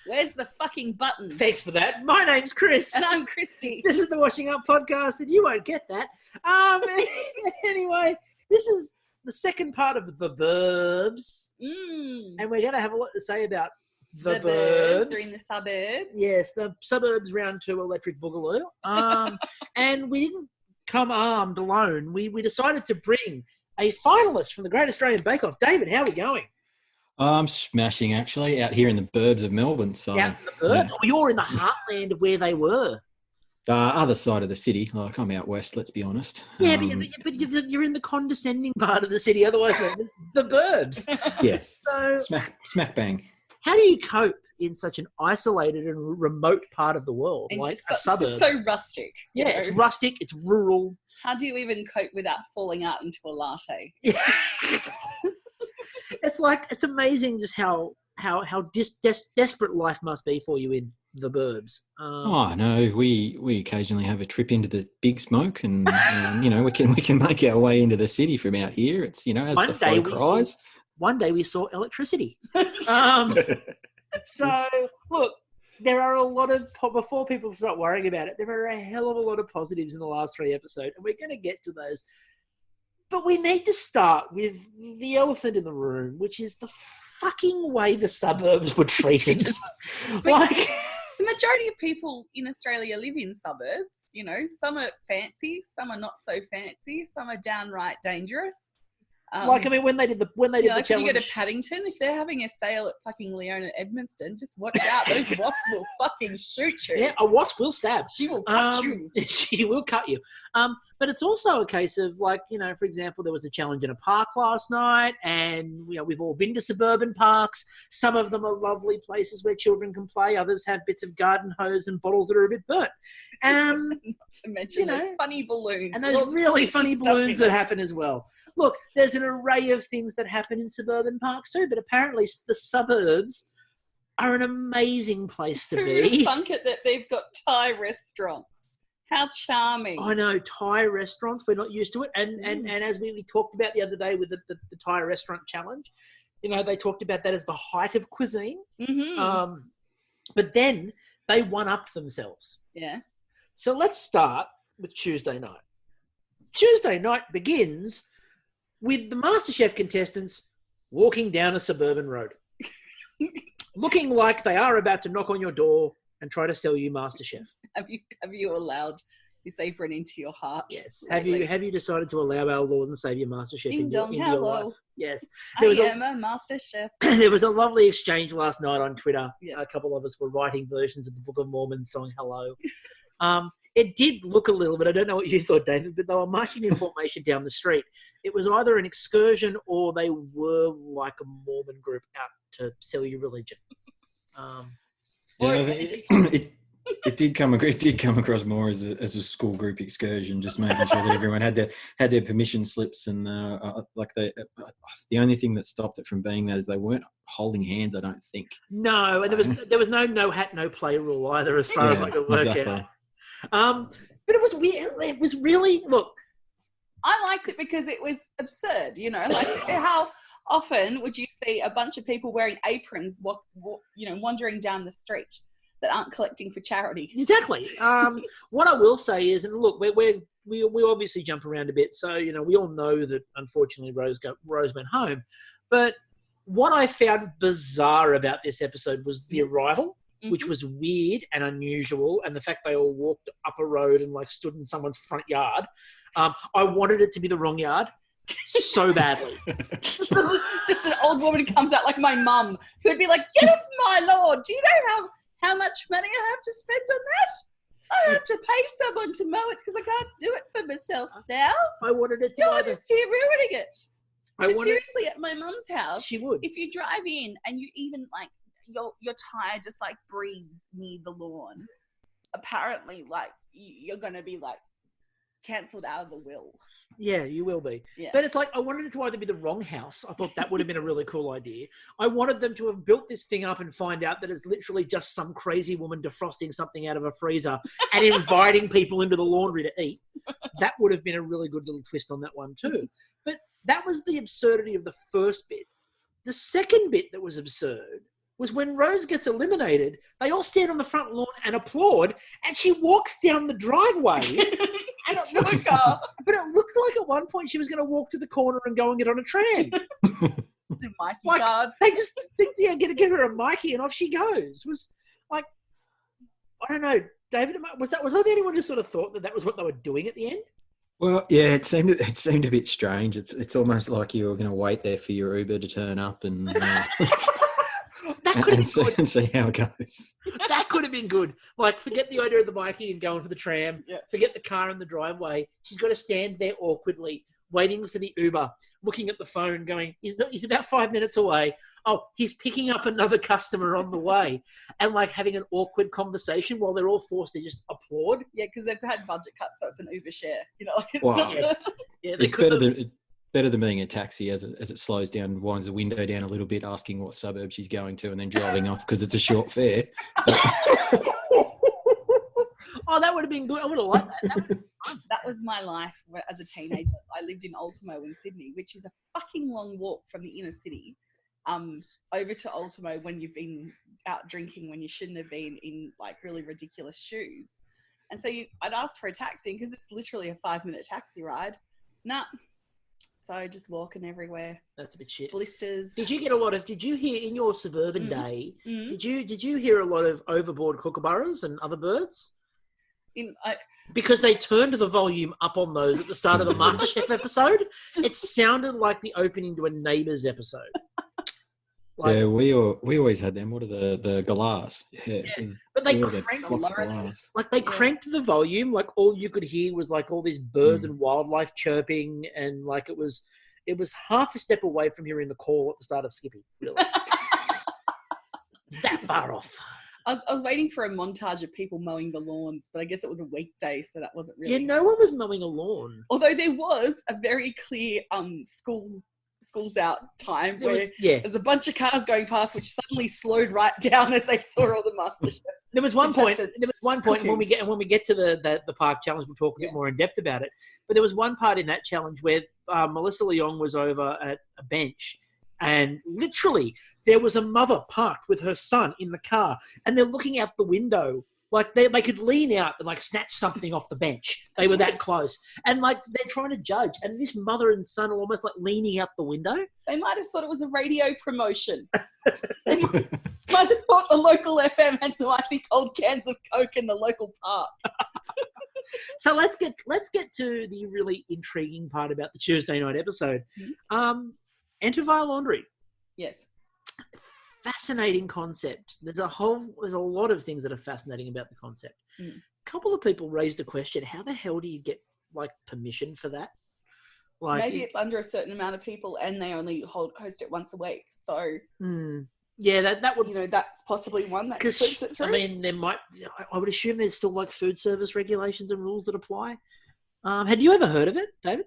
Where's the fucking button? Thanks for that. My name's Chris. And I'm Kristie. This is the Washing Up Podcast, and you won't get that. Anyway, this is the second part of the Burbs. And we're going to have a lot to say about the Burbs. Are in the suburbs. Yes, the Suburbs Round 2 Electric Boogaloo. And we didn't come armed alone. We decided to bring a finalist from the Great Australian Bake Off. David, how are we going? I'm smashing, actually, out here in the burbs of Melbourne. So, yeah, the burbs? Yeah. Oh, you're in the heartland of where they were. Other side of the city. Like, I'm out west, let's be honest. Yeah, but you're in the condescending part of the city, otherwise known as the burbs. Yes. So, smack bang. How do you cope in such an isolated and remote part of the world, and like a suburb? It's so rustic. Yeah, it's rustic, it's rural. How do you even cope without falling out into a latte? It's amazing just how desperate life must be for you in the burbs. No, we occasionally have a trip into the big smoke, and we can make our way into the city from out here. It's as the fog cries. One day we saw electricity. So look, there are a lot of, before people start worrying about it, there are a hell of a lot of positives in the last 3 episodes, and we're going to get to those. But we need to start with the elephant in the room, which is the fucking way the suburbs were treated. The majority of people in Australia live in suburbs. Some are fancy, some are not so fancy, some are downright dangerous. When they did the challenge, when you go to Paddington, if they're having a sale at fucking Leon and Edmonton, just watch out. Those wasps will fucking shoot you. Yeah, a wasp will stab. She will cut you. She will cut you. But it's also a case of for example, there was a challenge in a park last night, and we've all been to suburban parks. Some of them are lovely places where children can play. Others have bits of garden hose and bottles that are a bit burnt. Not to mention those funny balloons. And those really funny balloons that happen as well. Look, there's an array of things that happen in suburban parks too, but apparently the suburbs are an amazing place to be. Who would thunk it that they've got Thai restaurants? How charming. I know, Thai restaurants, we're not used to it. And as we talked about the other day with the Thai restaurant challenge, they talked about that as the height of cuisine. Mm-hmm. But then they one-upped themselves. Yeah. So let's start with Tuesday night. Tuesday night begins with the Masterchef contestants walking down a suburban road, looking like they are about to knock on your door and try to sell you Masterchef. Have you allowed this apron into your heart? Yes. Have you decided to allow our Lord and Saviour Masterchef into your life? Yes. I am a Masterchef. There was a lovely exchange last night on Twitter. Yes. A couple of us were writing versions of the Book of Mormon song Hello. It did look a little bit, I don't know what you thought, David, but they were marching in formation down the street. It was either an excursion or they were like a Mormon group out to sell you religion. It did come across more as a school group excursion, just making sure that everyone had their permission slips, and the only thing that stopped it from being that is they weren't holding hands, I don't think. No, and there was no hat, no play rule either, as far as I could work out. But it was weird. It was really, look. I liked it because it was absurd, how often would you see a bunch of people wearing aprons, wandering down the street that aren't collecting for charity? Exactly. What I will say is, and look, we obviously jump around a bit, so we all know that unfortunately Rose went home. But what I found bizarre about this episode was the arrival, which was weird and unusual, and the fact they all walked up a road and stood in someone's front yard. I wanted it to be the wrong yard so badly. Just an old woman comes out like my mum, who would be like, "Get off my lawn! Do you know how much money I have to spend on that? I have to pay someone to mow it because I can't do it for myself now." I wanted it to. You're just here ruining it. Seriously, at my mum's house, she would. If you drive in and you even your tire just breathes near the lawn, apparently you're gonna be cancelled out of the will. Yeah, you will be. Yeah. But it's I wanted it to either be the wrong house. I thought that would have been a really cool idea. I wanted them to have built this thing up and find out that it's literally just some crazy woman defrosting something out of a freezer and inviting people into the laundry to eat. That would have been a really good little twist on that one too. But that was the absurdity of the first bit. The second bit that was absurd was when Rose gets eliminated, they all stand on the front lawn and applaud, and she walks down the driveway. And it looks, but it looked like at one point she was going to walk to the corner and go and get on a tram. Mikey Like, card. they just think, yeah, give her a Mikey, and off she goes. It was like, I don't know, David, was there anyone who sort of thought that was what they were doing at the end? Well, yeah, it seemed a bit strange. It's almost like you were going to wait there for your Uber to turn up and see how it goes. That could have been good. Like, forget the idea of the Mikey and going for the tram. Yeah. Forget the car in the driveway. She's got to stand there awkwardly, waiting for the Uber, looking at the phone, going, he's about 5 minutes away. Oh, he's picking up another customer on the way, and like having an awkward conversation while they're all forced to just applaud. Yeah, because they've had budget cuts, so it's an Uber share. You know, like it's Wow. not. Yeah, It's better than being a taxi as it slows down, winds the window down a little bit, asking what suburb she's going to, and then driving off because it's a short fare. Oh, that would have been good. I would have liked that. That was my life as a teenager. I lived in Ultimo in Sydney, which is a fucking long walk from the inner city over to Ultimo when you've been out drinking when you shouldn't have been in like really ridiculous shoes. And so I'd ask for a taxi because it's literally a 5-minute taxi ride. Nah. So just walking everywhere. That's a bit shit. Blisters. Did you hear in your suburban day, did you hear a lot of overboard kookaburras and other birds? Because they turned the volume up on those at the start of the Masterchef episode. It sounded like the opening to a Neighbours episode. Like, yeah, we always had them. What are the galahs? Yeah, but they cranked the volume. Like all you could hear was like all these birds and wildlife chirping, and like it was half a step away from hearing the call at the start of Skippy. Really, it's that far off. I was waiting for a montage of people mowing the lawns, but I guess it was a weekday, so that wasn't really. Yeah, no one was mowing a lawn. Although there was a very clear schools out time where there's a bunch of cars going past, which suddenly slowed right down as they saw all the MasterChef. There was one point when we get to the park challenge, we'll talk a bit more in depth about it. But there was one part in that challenge where Melissa Leong was over at a bench, and literally there was a mother parked with her son in the car, and they're looking out the window. Like they could lean out and like snatch something off the bench. They were that close. And like they're trying to judge. And this mother and son are almost like leaning out the window. They might have thought it was a radio promotion. They might have thought the local FM had some icy cold cans of Coke in the local park. So let's get to the really intriguing part about the Tuesday night episode. Enter via laundry. Yes. Fascinating concept. There's a lot of things that are fascinating about the concept. A couple of people raised a question: how the hell do you get like permission for that? Like maybe it's under a certain amount of people, and they only host it once a week. So yeah, that would that's possibly one that puts it through. I mean, I would assume there's still like food service regulations and rules that apply. Had you ever heard of it, David?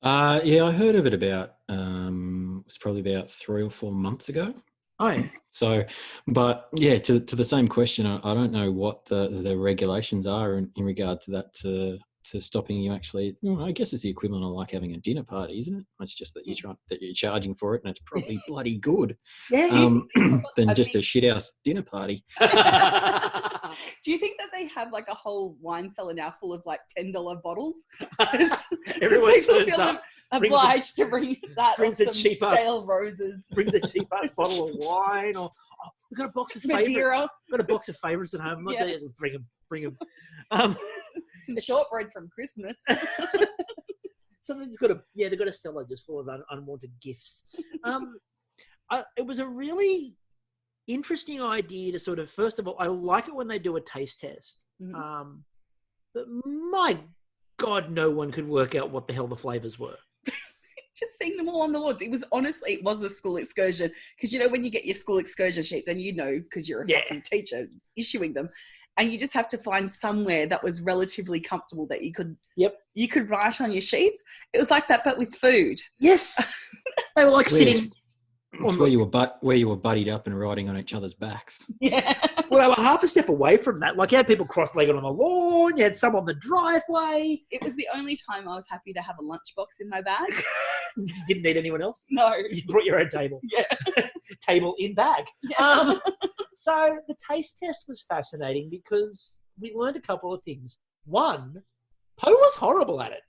Yeah, I heard of it about it was probably about 3 or 4 months ago. Oh, yeah. So, but yeah, to the same question, I don't know what the regulations are in regard to that, to stopping you actually. I guess it's the equivalent of like having a dinner party, isn't it? It's just that you're charging for it, and it's probably bloody good. Yeah. Than just a shithouse dinner party. Do you think that they have like a whole wine cellar now full of like $10 bottles? Everyone turns up. Obliged to bring that or some stale roses. Brings a cheap ass bottle of wine, or we've got a box of favourites. We've got a box of favourites at home. Bring them. Some shortbread from Christmas. Something's got they've got a cellar just full of unwanted gifts. It was a really interesting idea to sort of, first of all, I like it when they do a taste test. But my God, no one could work out what the hell the flavours were. Just seeing them all on the lawns. It was a school excursion. Because when you get your school excursion sheets, and because you're a fucking teacher issuing them, and you just have to find somewhere that was relatively comfortable that you could write on your sheets. It was like that, but with food. Yes. They were like sitting. It's where you were buddied up and riding on each other's backs. Yeah. Well, they were half a step away from that. Like, you had people cross-legged on the lawn. You had some on the driveway. It was the only time I was happy to have a lunchbox in my bag. You didn't need anyone else? No. You brought your own table. Yeah. Table in bag. Yeah. So the taste test was fascinating because we learned a couple of things. One, Poe was horrible at it.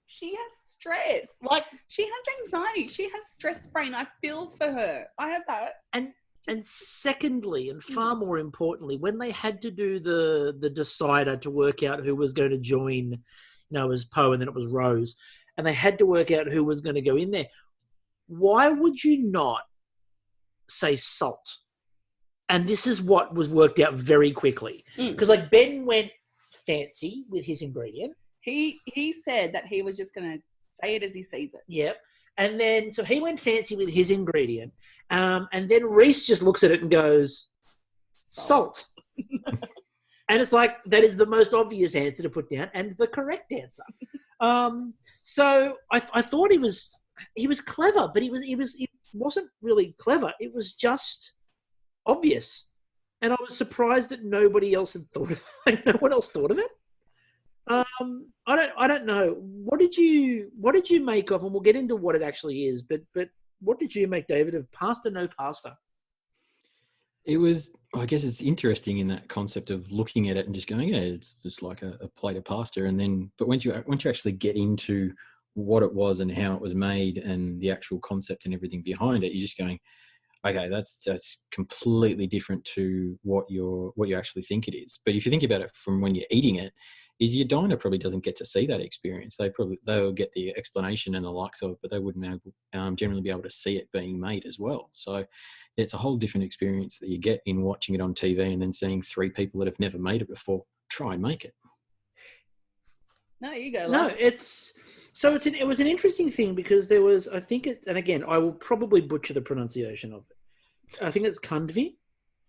She has stress. Like, she has anxiety. She has stress brain. I feel for her. I have that. And secondly, and far more importantly, when they had to do the decider to work out who was going to join, you know, it was Poe and then it was Rose, and they had to work out who was going to go in there, why would you not say salt? And this is what was worked out very quickly. Because, like, Ben went fancy with his ingredient. He said that he was just going to say it as he sees it. Yep. And then, so he went fancy with his ingredient. And then Reese just looks at it and goes, salt. And it's like, that is the most obvious answer to put down and the correct answer. So I thought he was clever, but he wasn't really clever. It was just obvious. And I was surprised that nobody else had thought of it. Like, no one else thought of it. I don't know. What did you make of, and we'll get into what it actually is, but what did you make, David, of pasta no pasta? It was, I guess it's interesting in that concept of looking at it and just going, yeah, it's just like a plate of pasta. And then, but once you actually get into what it was and how it was made and the actual concept and everything behind it, you're just going, okay, that's completely different to what you actually think it is. But if you think about it from when you're eating it, is your diner probably doesn't get to see that experience. They'll get the explanation and the likes of it, but they wouldn't generally be able to see it being made as well. So it's a whole different experience that you get in watching it on TV and then seeing three people that have never made it before try and make it. No, you go. No, it was an interesting thing because there was, I think it, and again, I will probably butcher the pronunciation of it. I think it's Kundvi.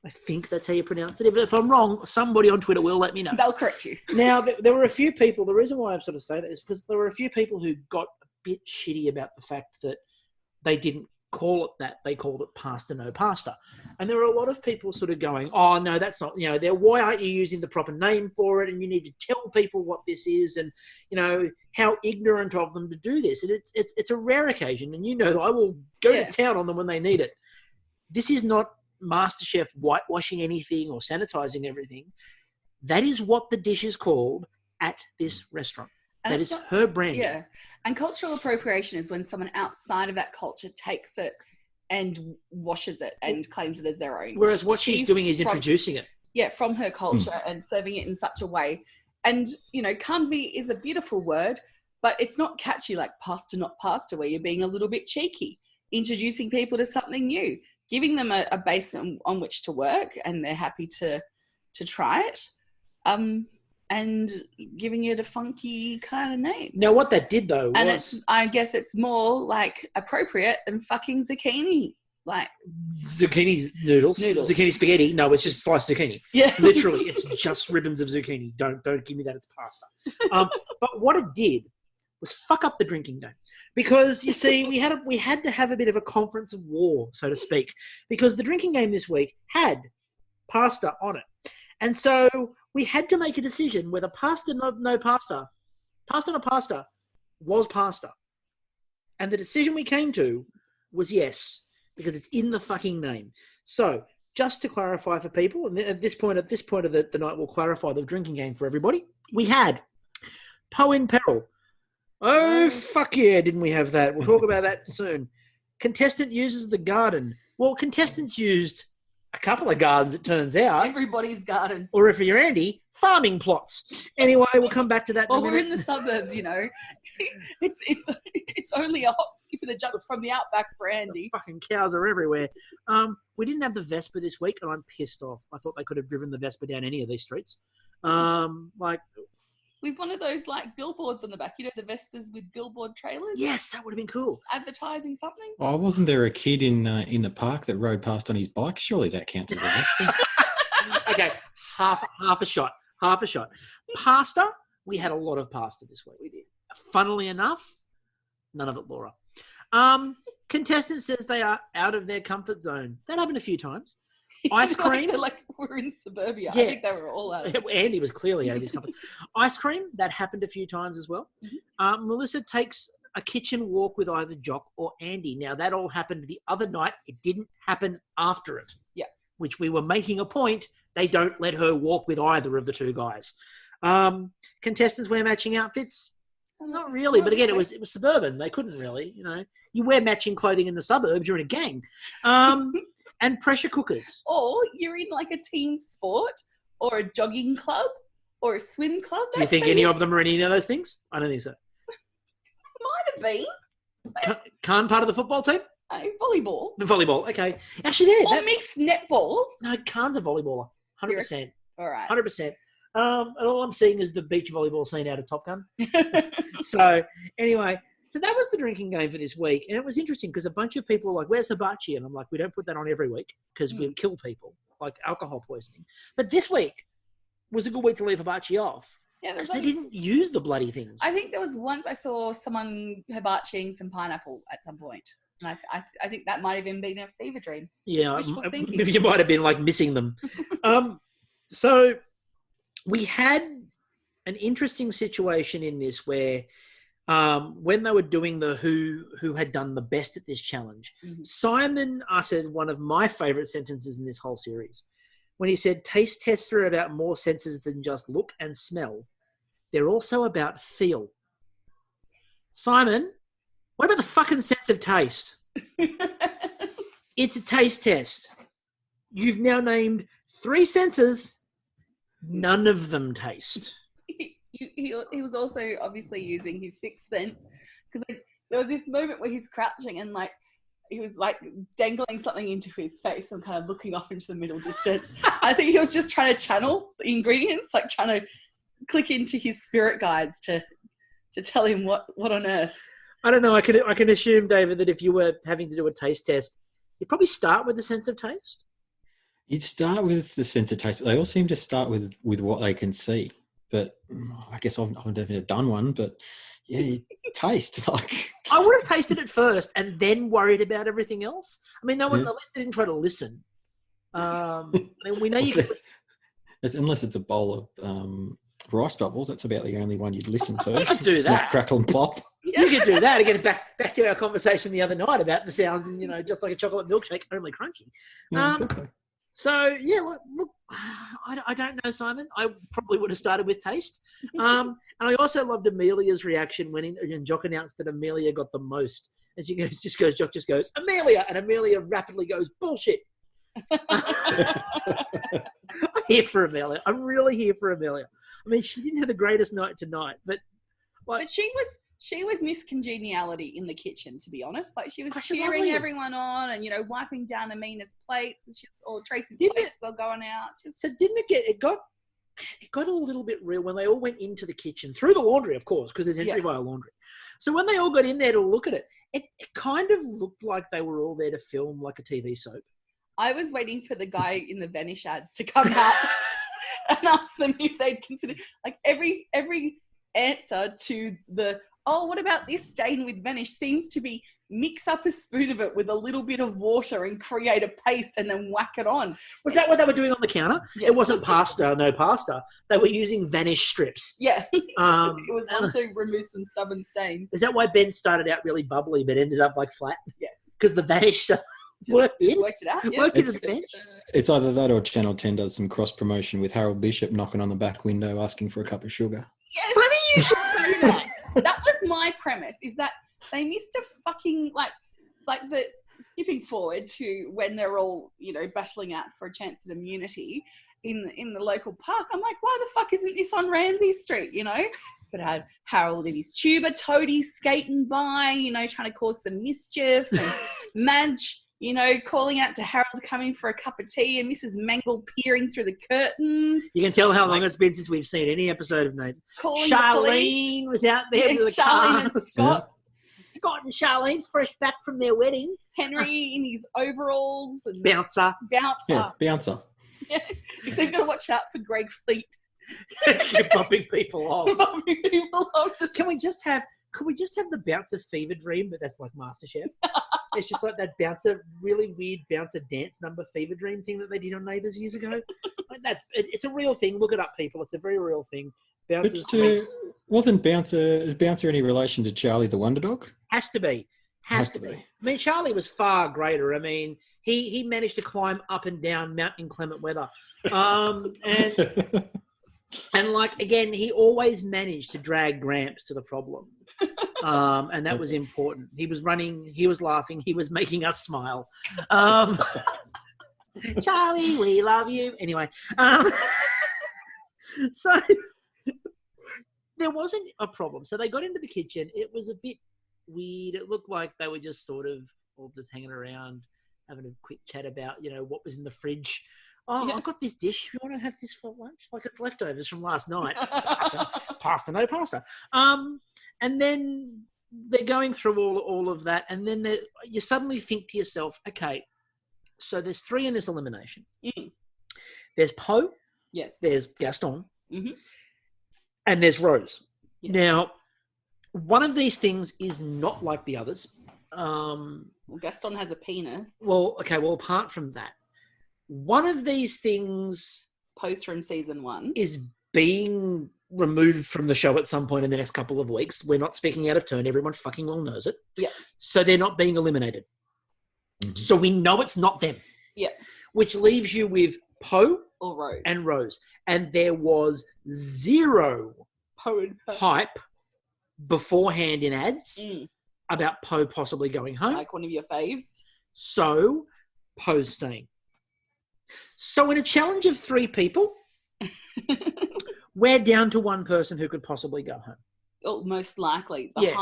I think that's how you pronounce it. If I'm wrong, somebody on Twitter will let me know. They'll correct you. Now, there were a few people, the reason why I'm sort of saying that is because there were a few people who got a bit shitty about the fact that they didn't call it that. They called it pasta no pasta. And there were a lot of people sort of going, oh, no, that's not, you know, why aren't you using the proper name for it? And you need to tell people what this is and, you know, how ignorant of them to do this. And it's a rare occasion. And you know, I will go to town on them when they need it. This is not Masterchef whitewashing anything or sanitizing everything. That is what the dish is called at this restaurant. And that is her brand. Yeah. And cultural appropriation is when someone outside of that culture takes it and washes it and claims it as their own. Whereas what she's doing is introducing it. Yeah, from her culture and serving it in such a way. And, you know, kanvi is a beautiful word, but it's not catchy like pasta not pasta, where you're being a little bit cheeky, introducing people to something new, giving them a base on which to work, and they're happy to try it, and giving it a funky kind of name. Now, what that did, though, I guess it's more, like, appropriate than fucking zucchini. Like, zucchini noodles. Zucchini spaghetti. No, it's just sliced zucchini. Yeah. Literally, it's just ribbons of zucchini. Don't give me that, it's pasta. But what it did was fuck up the drinking game. Because, you see, we had to have a bit of a conference of war, so to speak, because the drinking game this week had pasta on it. And so we had to make a decision whether pasta no pasta was pasta. And the decision we came to was yes, because it's in the fucking name. So just to clarify for people, and at this point of the night, we'll clarify the drinking game for everybody. We had Poe in Peril. Oh, fuck yeah, didn't we have that? We'll talk about that soon. Contestant uses the garden. Well, contestants used a couple of gardens, it turns out. Everybody's garden. Or if you're Andy, farming plots. Anyway, we'll come back to that Well, in a we're minute. in the suburbs, you know. It's only a hop, skip, and a jump from the outback for Andy. Fucking cows are everywhere. We didn't have the Vespa this week, and I'm pissed off. I thought they could have driven the Vespa down any of these streets. With one of those, like, billboards on the back. You know, the Vespas with billboard trailers? Yes, that would have been cool. Just advertising something? Oh, wasn't there a kid in the park that rode past on his bike? Surely that counts as a Vespa. Okay, half a shot. Pasta, we had a lot of pasta this week. We did. Funnily enough, none of it Laura. Contestant says they are out of their comfort zone. That happened a few times. Ice cream. They're like, were in suburbia. Yeah. I think they were all out. Andy was clearly out of his comfort. Ice cream, that happened a few times as well. Melissa takes a kitchen walk with either Jock or Andy. Now, that all happened the other night. It didn't happen after it. Yeah. Which we were making a point. They don't let her walk with either of the two guys. Contestants wear matching outfits? Not really, but again, it was suburban. They couldn't really, You wear matching clothing in the suburbs, you're in a gang. And pressure cookers. Or you're in like a team sport or a jogging club or a swim club. Do you think any of them are in any of those things? I don't think so. Might have been. Khan part of the football team? Volleyball. The volleyball, okay. Actually, Or mixed netball. No, Khan's a volleyballer. 100%. All right. 100%. And all I'm seeing is the beach volleyball scene out of Top Gun. So, anyway, so that was the drinking game for this week. And it was interesting because a bunch of people were like, where's hibachi? And I'm like, we don't put that on every week because we'll kill people, like alcohol poisoning. But this week was a good week to leave hibachi off. Yeah, because they didn't use the bloody things. I think there was once I saw someone hibachiing some pineapple at some point. And I think that might have even been a fever dream. Yeah, you might have been like missing them. So we had an interesting situation in this where when they were doing the who had done the best at this challenge, Simon uttered one of my favourite sentences in this whole series when he said, taste tests are about more senses than just look and smell. They're also about feel. Simon, what about the fucking sense of taste? It's a taste test. You've now named 3 senses. None of them taste. He was also obviously using his sixth sense because there was this moment where he's crouching and he was dangling something into his face and kind of looking off into the middle distance. I think he was just trying to channel the ingredients, trying to click into his spirit guides to tell him what on earth. I don't know. I can assume, David, that if you were having to do a taste test, you'd probably start with the sense of taste. You'd start with the sense of taste, but they all seem to start with what they can see. But I guess I've never done one, but yeah, you taste I would have tasted it first and then worried about everything else. I mean, at least they didn't try to listen. We know unless it's a bowl of rice bubbles, that's about the only one you'd listen to. You could do that. Crackle and pop. You could do that. Again, back to our conversation the other night about the sounds and, just like a chocolate milkshake, only crunchy. Okay. So, yeah, look, I don't know, Simon. I probably would have started with taste. And I also loved Amelia's reaction when Jock announced that Amelia got the most. And Jock just goes, Amelia! And Amelia rapidly goes, bullshit. I'm here for Amelia. I'm really here for Amelia. I mean, she didn't have the greatest night tonight, but she was Miss Congeniality in the kitchen, to be honest. She was cheering everyone on and, wiping down Amina's plates or Tracy's plates while going out. So didn't it got a little bit real when they all went into the kitchen, through the laundry, of course, because there's entry via laundry. So when they all got in there to look at it, it kind of looked like they were all there to film like a TV soap. I was waiting for the guy in the Vanish ads to come out and ask them if they'd consider, every answer to the, what about this stain with Vanish seems to be mix up a spoon of it with a little bit of water and create a paste and then whack it on. Was that what they were doing on the counter? Yes. It wasn't no pasta. They were using Vanish strips. Yeah. It was on to remove some stubborn stains. Is that why Ben started out really bubbly but ended up flat? Yeah. Because the Vanish stuff worked it out. Yeah. It's either that or Channel 10 does some cross-promotion with Harold Bishop knocking on the back window asking for a cup of sugar. Yes, funny you should say that. That was my premise, is that they missed a fucking, the skipping forward to when they're all, battling out for a chance at immunity in the local park. I'm like, why the fuck isn't this on Ramsay Street, But had Harold and his tuba toadies skating by, trying to cause some mischief, and Madge, calling out to Harold to come in for a cup of tea, and Mrs. Mangle peering through the curtains. You can tell how long it's been since we've seen any episode of Nate. Charlene was out there with the Charlene cars. and Scott. Scott and Charlene, fresh back from their wedding. Henry in his overalls. And Bouncer. Yeah, bouncer. Yeah. So you've got to watch out for Greg Fleet. You're bumping people off. Bumping people off. Can we just have the bouncer fever dream, but that's like MasterChef? It's just like that really weird bouncer dance number Fever Dream thing that they did on Neighbours years ago. Like it's a real thing. Look it up, people. It's a very real thing. Bouncers. Wasn't Bouncer any relation to Charlie the Wonder Dog? Has to be. Has to be. I mean, Charlie was far greater. I mean, he managed to climb up and down Mount Inclement Weather. And like, again, he always managed to drag Gramps to the problem. And that was important. He was running, he was laughing, he was making us smile. Charlie, we love you. Anyway, so there wasn't a problem. So they got into the kitchen. It was a bit weird. It looked like they were just sort of all just hanging around, having a quick chat about, what was in the fridge. Oh, yeah. I've got this dish. You want to have this for lunch? Like it's leftovers from last night. Pasta, no pasta. And then they're going through all of that. And then you suddenly think to yourself, okay, so there's 3 in this elimination. Mm. There's Poe. Yes. There's Gaston. Mm-hmm. And there's Rose. Yes. Now, one of these things is not like the others. Well, Gaston has a penis. Well, apart from that, one of these things... Post from season 1. ...is being removed from the show at some point in the next couple of weeks. We're not speaking out of turn. Everyone fucking well knows it. Yeah. So they're not being eliminated. Mm-hmm. So we know it's not them. Yeah. Which leaves you with Poe or Rose. And Rose. And there was zero hype beforehand in ads about Poe possibly going home. Like one of your faves. So Poe's staying. So in a challenge of 3 people, we're down to 1 person who could possibly go home. Oh, most likely. The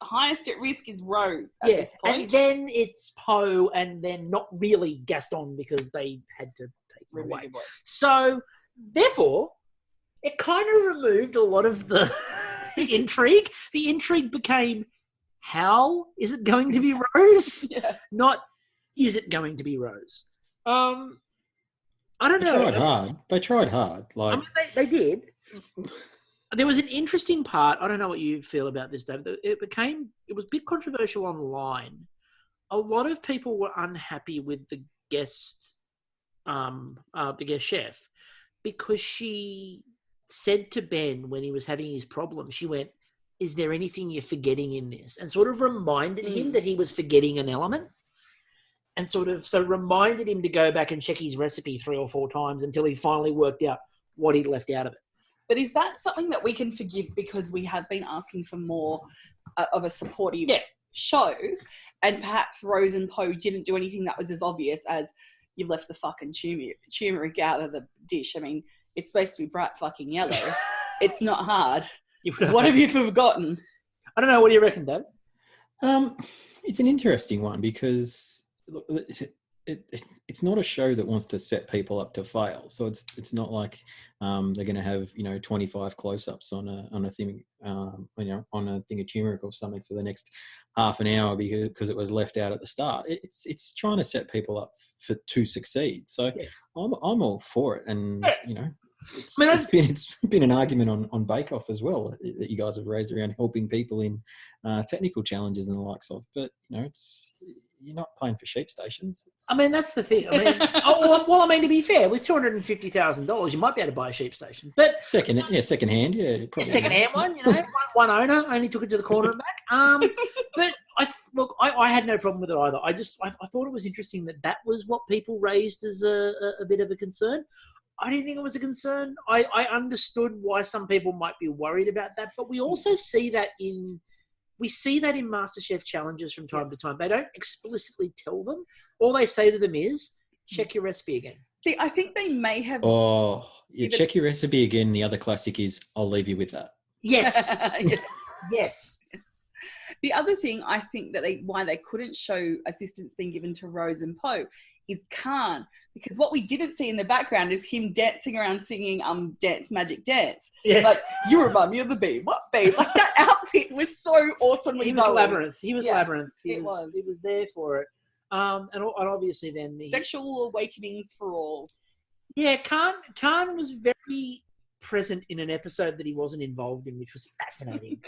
highest at risk is Rose at this point. And then it's Poe and then not really Gaston because they had to take him away. So therefore, it kind of removed a lot of the intrigue. The intrigue became, how is it going to be Rose? Yeah. Not, is it going to be Rose? I don't know. They tried hard. Like, I mean, they did. There was an interesting part. I don't know what you feel about this, David. It was a bit controversial online. A lot of people were unhappy with the guest chef, because she said to Ben when he was having his problem, she went, "Is there anything you're forgetting in this?" And sort of reminded him that he was forgetting an element. And so reminded him to go back and check his recipe 3 or 4 times until he finally worked out what he'd left out of it. But is that something that we can forgive because we have been asking for more of a supportive show, and perhaps Rose and Poe didn't do anything that was as obvious as you've left the fucking turmeric out of the dish. I mean, it's supposed to be bright fucking yellow. It's not hard. What have you forgotten? I don't know. What do you reckon, Dave? It's an interesting one because... Look, it's not a show that wants to set people up to fail. So it's not like they're going to have 25 close-ups on a thing on a thing of turmeric or something for the next half an hour because it was left out at the start. It's trying to set people up to succeed. So I'm all for it, and it's been an argument on Bake Off as well that you guys have raised around helping people in technical challenges and the likes of. But you're not playing for sheep stations. I mean, that's the thing. I mean, to be fair, with $250,000, you might be able to buy a sheep station. But secondhand, a secondhand one. One owner only took it to the corner and back. But I had no problem with it either. I thought it was interesting that was what people raised as a bit of a concern. I didn't think it was a concern. I understood why some people might be worried about that, but we also see that in Masterchef challenges from time to time. They don't explicitly tell them. All they say to them is, check your recipe again. See, I think they may have... Oh, check your recipe again. The other classic is, I'll leave you with that. Yes. Yes. The other thing I think that why they couldn't show assistance being given to Rose and Poe is Khan, because what we didn't see in the background is him dancing around singing Dance Magic Dance. Yes. Like, you remind me of the bee. What bee? Like, that outfit was so awesomely He was Labyrinth. He was there for it. And obviously then... Sexual awakenings for all. Yeah, Khan was very present in an episode that he wasn't involved in, which was fascinating.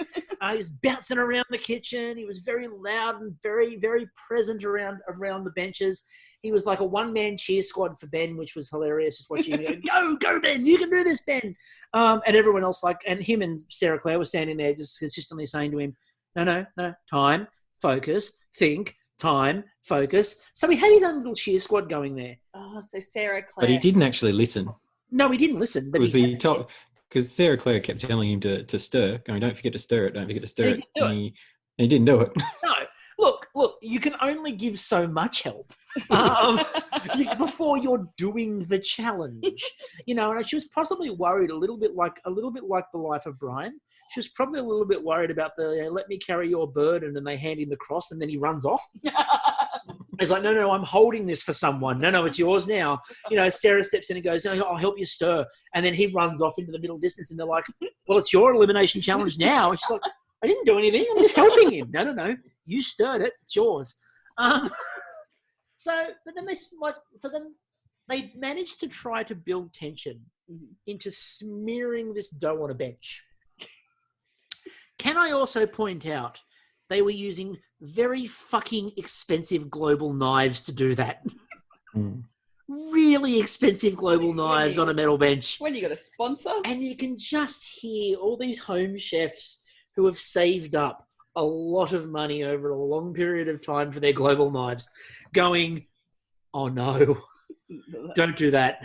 He was bouncing around the kitchen. He was very loud and very, very present around the benches. He was like a one-man cheer squad for Ben, which was hilarious. Just watching him go, Ben, you can do this, Ben. And everyone else, and him and Sarah Claire were standing there just consistently saying to him, no, time, focus, think, time, focus. So he had his own little cheer squad going there. Oh, so Sarah Claire. But he didn't actually listen. No, he didn't listen. Because Sarah Claire kept telling him to stir, going, don't forget to stir it, don't forget to stir it. And he didn't do it. No. Look, you can only give so much help before you're doing the challenge. And she was possibly worried a little bit like the life of Brian. She was probably a little bit worried about let me carry your burden, and they hand him the cross and then he runs off. He's like, no, I'm holding this for someone. No, it's yours now. Sarah steps in and goes, no, I'll help you stir. And then he runs off into the middle distance and they're like, well, it's your elimination challenge now. And she's like, I didn't do anything. I'm just helping him. No. You stirred it. It's yours. But then they managed to try to build tension into smearing this dough on a bench. Can I also point out they were using very fucking expensive global knives to do that? Really expensive global knives on a metal bench. When you got a sponsor? And you can just hear all these home chefs who have saved up a lot of money over a long period of time for their global knives going, oh no, don't do that.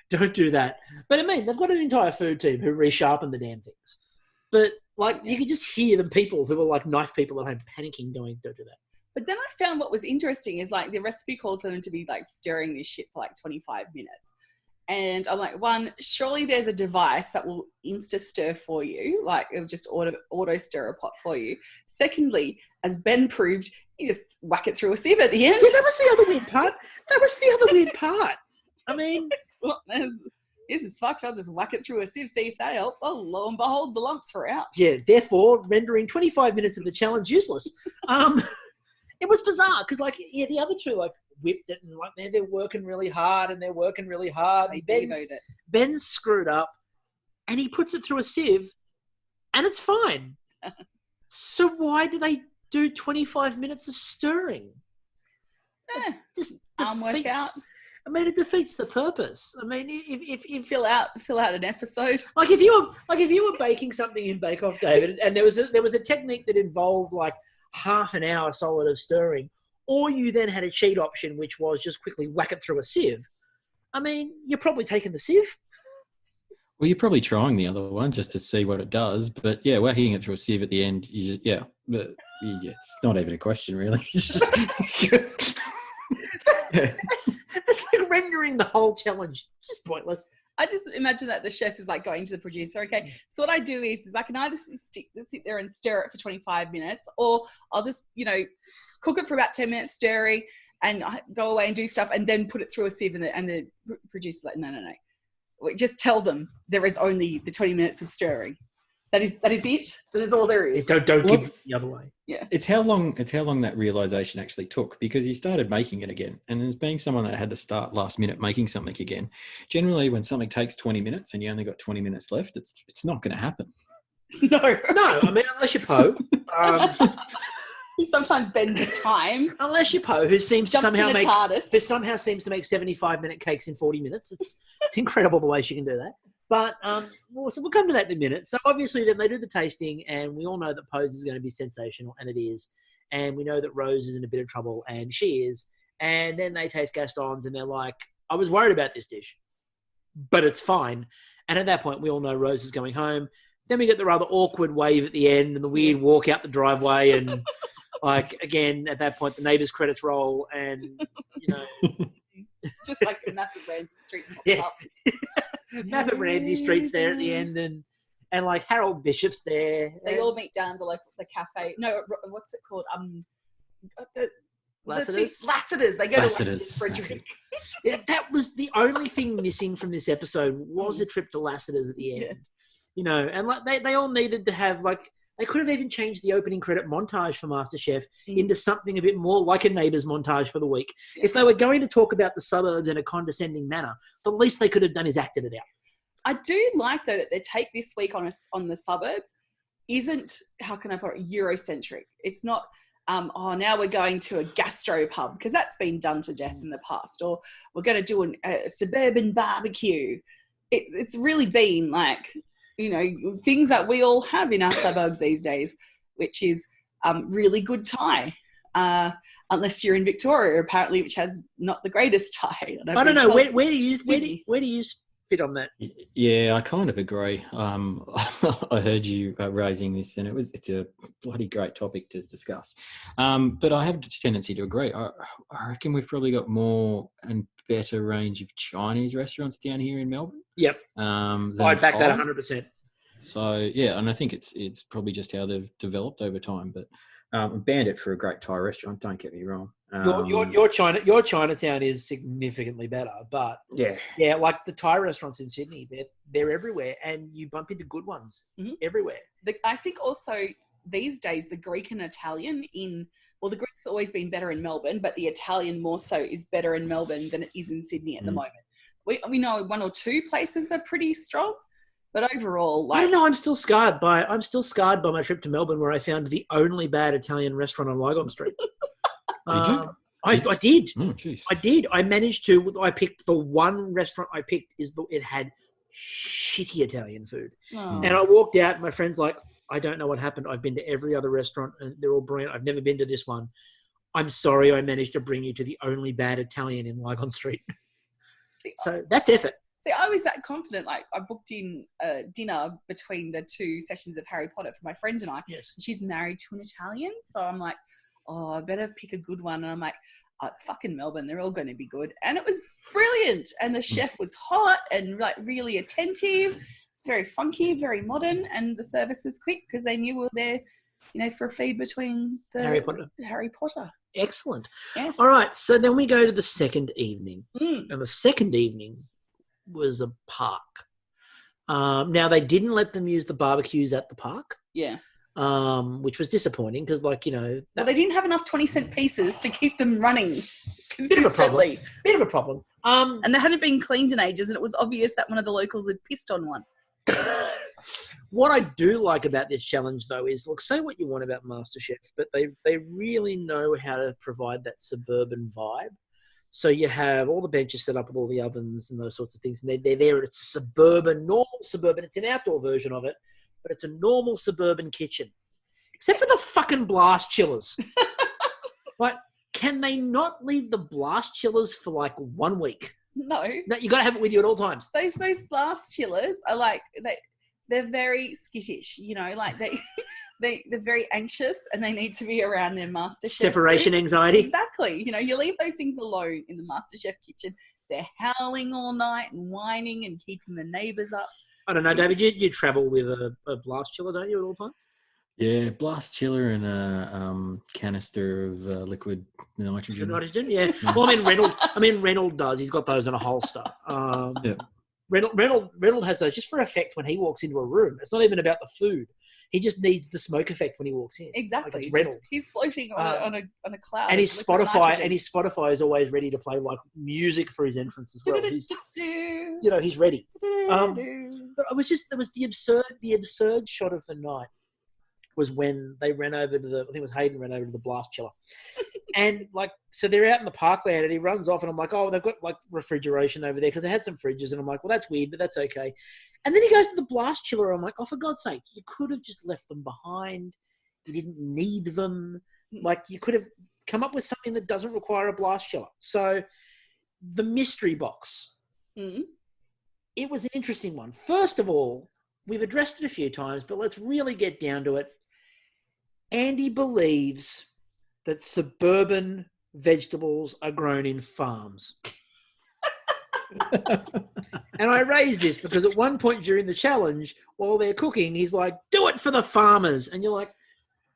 Don't do that. But I mean, they've got an entire food team who resharpen the damn things. But you could just hear the people who were knife people at home panicking going, don't do that. But then I found what was interesting is the recipe called for them to be stirring this shit for 25 minutes. And I'm like, one, surely there's a device that will insta stir for you. It'll just auto stir a pot for you. Secondly, as Ben proved, you just whack it through a sieve at the end. Yeah, that was the other weird part. I mean, well, this is fucked. I'll just whack it through a sieve, see if that helps. Oh, lo and behold, the lumps are out. Yeah, therefore rendering 25 minutes of the challenge useless. It was bizarre because, the other two whipped it and they're working really hard and they're working really hard. Ben's screwed up, and he puts it through a sieve, and it's fine. So why do they do 25 minutes of stirring? Just arm workout. I mean, it defeats the purpose. I mean, if you fill out an episode, if you were baking something in Bake Off, David, and there was a technique that involved half an hour solid of stirring, or you then had a cheat option, which was just quickly whack it through a sieve. I mean, you're probably taking the sieve. Well, you're probably trying the other one just to see what it does. But yeah, whacking it through a sieve at the end, it's not even a question, really. It's like rendering the whole challenge just pointless. I just imagine that the chef is going to the producer. Okay, so what I do is I can either sit there and stir it for 25 minutes, or I'll just cook it for about 10 minutes, stirring, and go away and do stuff, and then put it through a sieve. And the producer's like, no. Just tell them there is only the 20 minutes of stirring. That is it. That is all there is. Don't give it the other way. Yeah. It's how long that realization actually took, because he started making it again. And as being someone that had to start last minute making something again, generally when something takes 20 minutes and you only got 20 minutes left, it's not going to happen. No. I mean, unless you're Poe. He sometimes bends time. Unless you're Poe, who seems to somehow seems to make 75-minute cakes in 40 minutes. It's incredible the way she can do that. But so we'll come to that in a minute. So obviously then they do the tasting, and we all know that Pose is going to be sensational, and it is. And we know that Rose is in a bit of trouble, and she is. And then they taste Gaston's, and they're like, I was worried about this dish, but it's fine. And at that point, we all know Rose is going home. Then we get the rather awkward wave at the end and the weird walk out the driveway, and again, at that point, the neighbours' credits roll, and, just like the map of Ramsey Street pops up. Map of Ramsey Street's there at the end, and Harold Bishop's there. They all meet down the cafe. No, what's it called? Lassiter's. They go to Lassiter's for a drink. That was the only thing missing from this episode, was a trip to Lassiter's at the end. And they all needed to have they could have even changed the opening credit montage for Masterchef into something a bit more like a Neighbours montage for the week. Yeah. If they were going to talk about the suburbs in a condescending manner, the least they could have done is acted it out. I do like though that their take this week on the suburbs isn't, how can I put it, Eurocentric. It's not, now we're going to a gastro pub, because that's been done to death in the past, or we're going to do a suburban barbecue. It's really been like, you know, things that we all have in our suburbs these days, which is really good Thai. Unless you're in Victoria, apparently, which has not the greatest Thai. I don't know. Where do you fit on that? Yeah, I kind of agree. I heard you raising this, and it's a bloody great topic to discuss. But I have a tendency to agree. I reckon we've probably got more and better range of Chinese restaurants down here in Melbourne. Yep. I'd back that 100%. So yeah, and I think it's probably just how they've developed over time. But banned it for a great Thai restaurant. Don't get me wrong. Your Chinatown is significantly better, but yeah, like the Thai restaurants in Sydney, they're everywhere, and you bump into good ones everywhere. I think also these days the Greek and Italian the Greek's always been better in Melbourne, but the Italian more so is better in Melbourne than it is in Sydney at the moment. We know one or two places that are pretty strong. But overall, I don't know. I'm still scarred by my trip to Melbourne, where I found the only bad Italian restaurant on Lygon Street. Did you? I did. Oh, I did. I managed to. I picked the one restaurant I picked it had shitty Italian food, and I walked out. And my friend's like, "I don't know what happened. I've been to every other restaurant, and they're all brilliant. I've never been to this one. I'm sorry. I managed to bring you to the only bad Italian in Lygon Street." So that's effort. See, I was that confident. Like, I booked in a dinner between the two sessions of Harry Potter for my friend and I. Yes. And she's married to an Italian. So I'm like, oh, I better pick a good one. And I'm like, oh, it's fucking Melbourne. They're all going to be good. And it was brilliant. And the chef was hot and like really attentive. It's very funky, very modern. And the service was quick because they knew we were there, you know, for a feed between the Harry Potter. Excellent. Yes. All right. So then we go to the second evening. And the second evening was a park. Now, they didn't let them use the barbecues at the park. Yeah. Which was disappointing because, like, you know... Well, they didn't have enough 20-cent pieces to keep them running consistently. Bit of a problem. And they hadn't been cleaned in ages, and it was obvious that one of the locals had pissed on one. What I do like about this challenge, though, is, look, say what you want about Masterchef, but they really know how to provide that suburban vibe. So you have all the benches set up with all the ovens and those sorts of things. And they're there, and it's a normal suburban. It's an outdoor version of it, but it's a normal suburban kitchen. Except for the fucking blast chillers. Like, can they not leave the blast chillers for like 1 week? No, you got to have it with you at all times. Those blast chillers are like, they're very skittish, you know, like they're very anxious and they need to be around their Masterchef. Separation anxiety. Exactly. You know, you leave those things alone in the Masterchef kitchen. They're howling all night and whining and keeping the neighbours up. I don't know, David, you travel with a blast chiller, don't you, at all times? Yeah, blast chiller and a canister of liquid nitrogen. Yeah. Well, Reynolds does. He's got those in a holster. Yeah. Reynolds has those just for effect when he walks into a room. It's not even about the food. He just needs the smoke effect when he walks in. Exactly. Like he's floating on a cloud. And his Spotify is always ready to play like music for his entrance as well. He's ready. But it was the absurd shot of the night was when they ran over to I think it was Hayden ran over to the blast chiller. And like, so they're out in the parkland and he runs off and I'm like, oh, they've got like refrigeration over there because they had some fridges. And I'm like, well, that's weird, but that's okay. And then he goes to the blast chiller. I'm like, oh, for God's sake, you could have just left them behind. You didn't need them. Like, you could have come up with something that doesn't require a blast chiller. So the mystery box, it was an interesting one. First of all, we've addressed it a few times, but let's really get down to it. Andy believes that suburban vegetables are grown in farms. And I raised this because at one point during the challenge, while they're cooking, he's like, do it for the farmers. And you're like,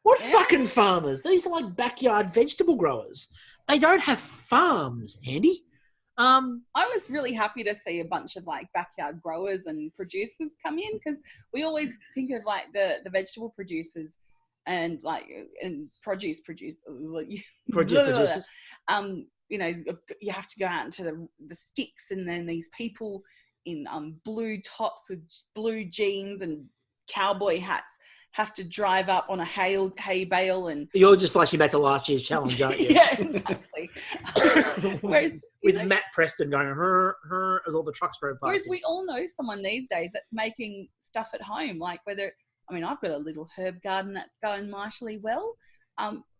what fucking farmers? These are like backyard vegetable growers. They don't have farms, Andy. I was really happy to see a bunch of like backyard growers and producers come in because we always think of like the vegetable producers and like and produce producers. You know, you have to go out into the sticks and then these people in blue tops with blue jeans and cowboy hats have to drive up on a hay bale, and you're just flashing back to last year's challenge, aren't you? yeah, exactly. Whereas with Matt Preston going her as all the trucks drove past. Whereas we all know someone these days that's making stuff at home, like I've got a little herb garden that's going martially well.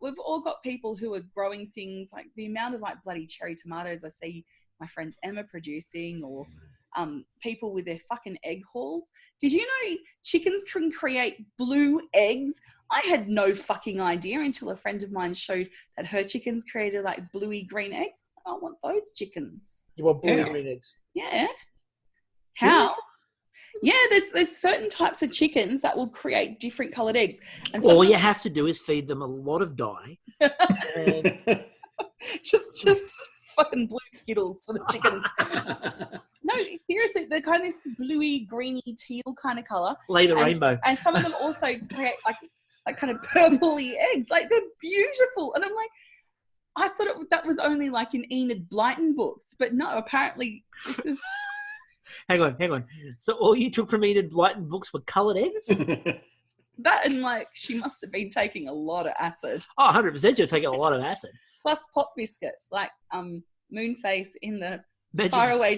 We've all got people who are growing things, like the amount of like bloody cherry tomatoes I see my friend Emma producing, or people with their fucking egg hauls. Did you know chickens can create blue eggs? I had no fucking idea until a friend of mine showed that her chickens created like bluey green eggs. I want those chickens. You want bluey green eggs? Yeah. How? Yeah, there's certain types of chickens that will create different coloured eggs. And all you have to do is feed them a lot of dye. And... just fucking blue Skittles for the chickens. No, seriously, they're kind of this bluey, greeny, teal kind of colour. Lay the rainbow. And some of them also create like kind of purpley eggs. Like, they're beautiful. And I'm like, I thought that was only like in Enid Blyton books. But no, apparently this is... Hang on. So all you took from Enid Blyton books were coloured eggs? That, and like, she must have been taking a lot of acid. Oh, 100% you're taking a lot of acid. Plus pop biscuits, like Moonface in the magic faraway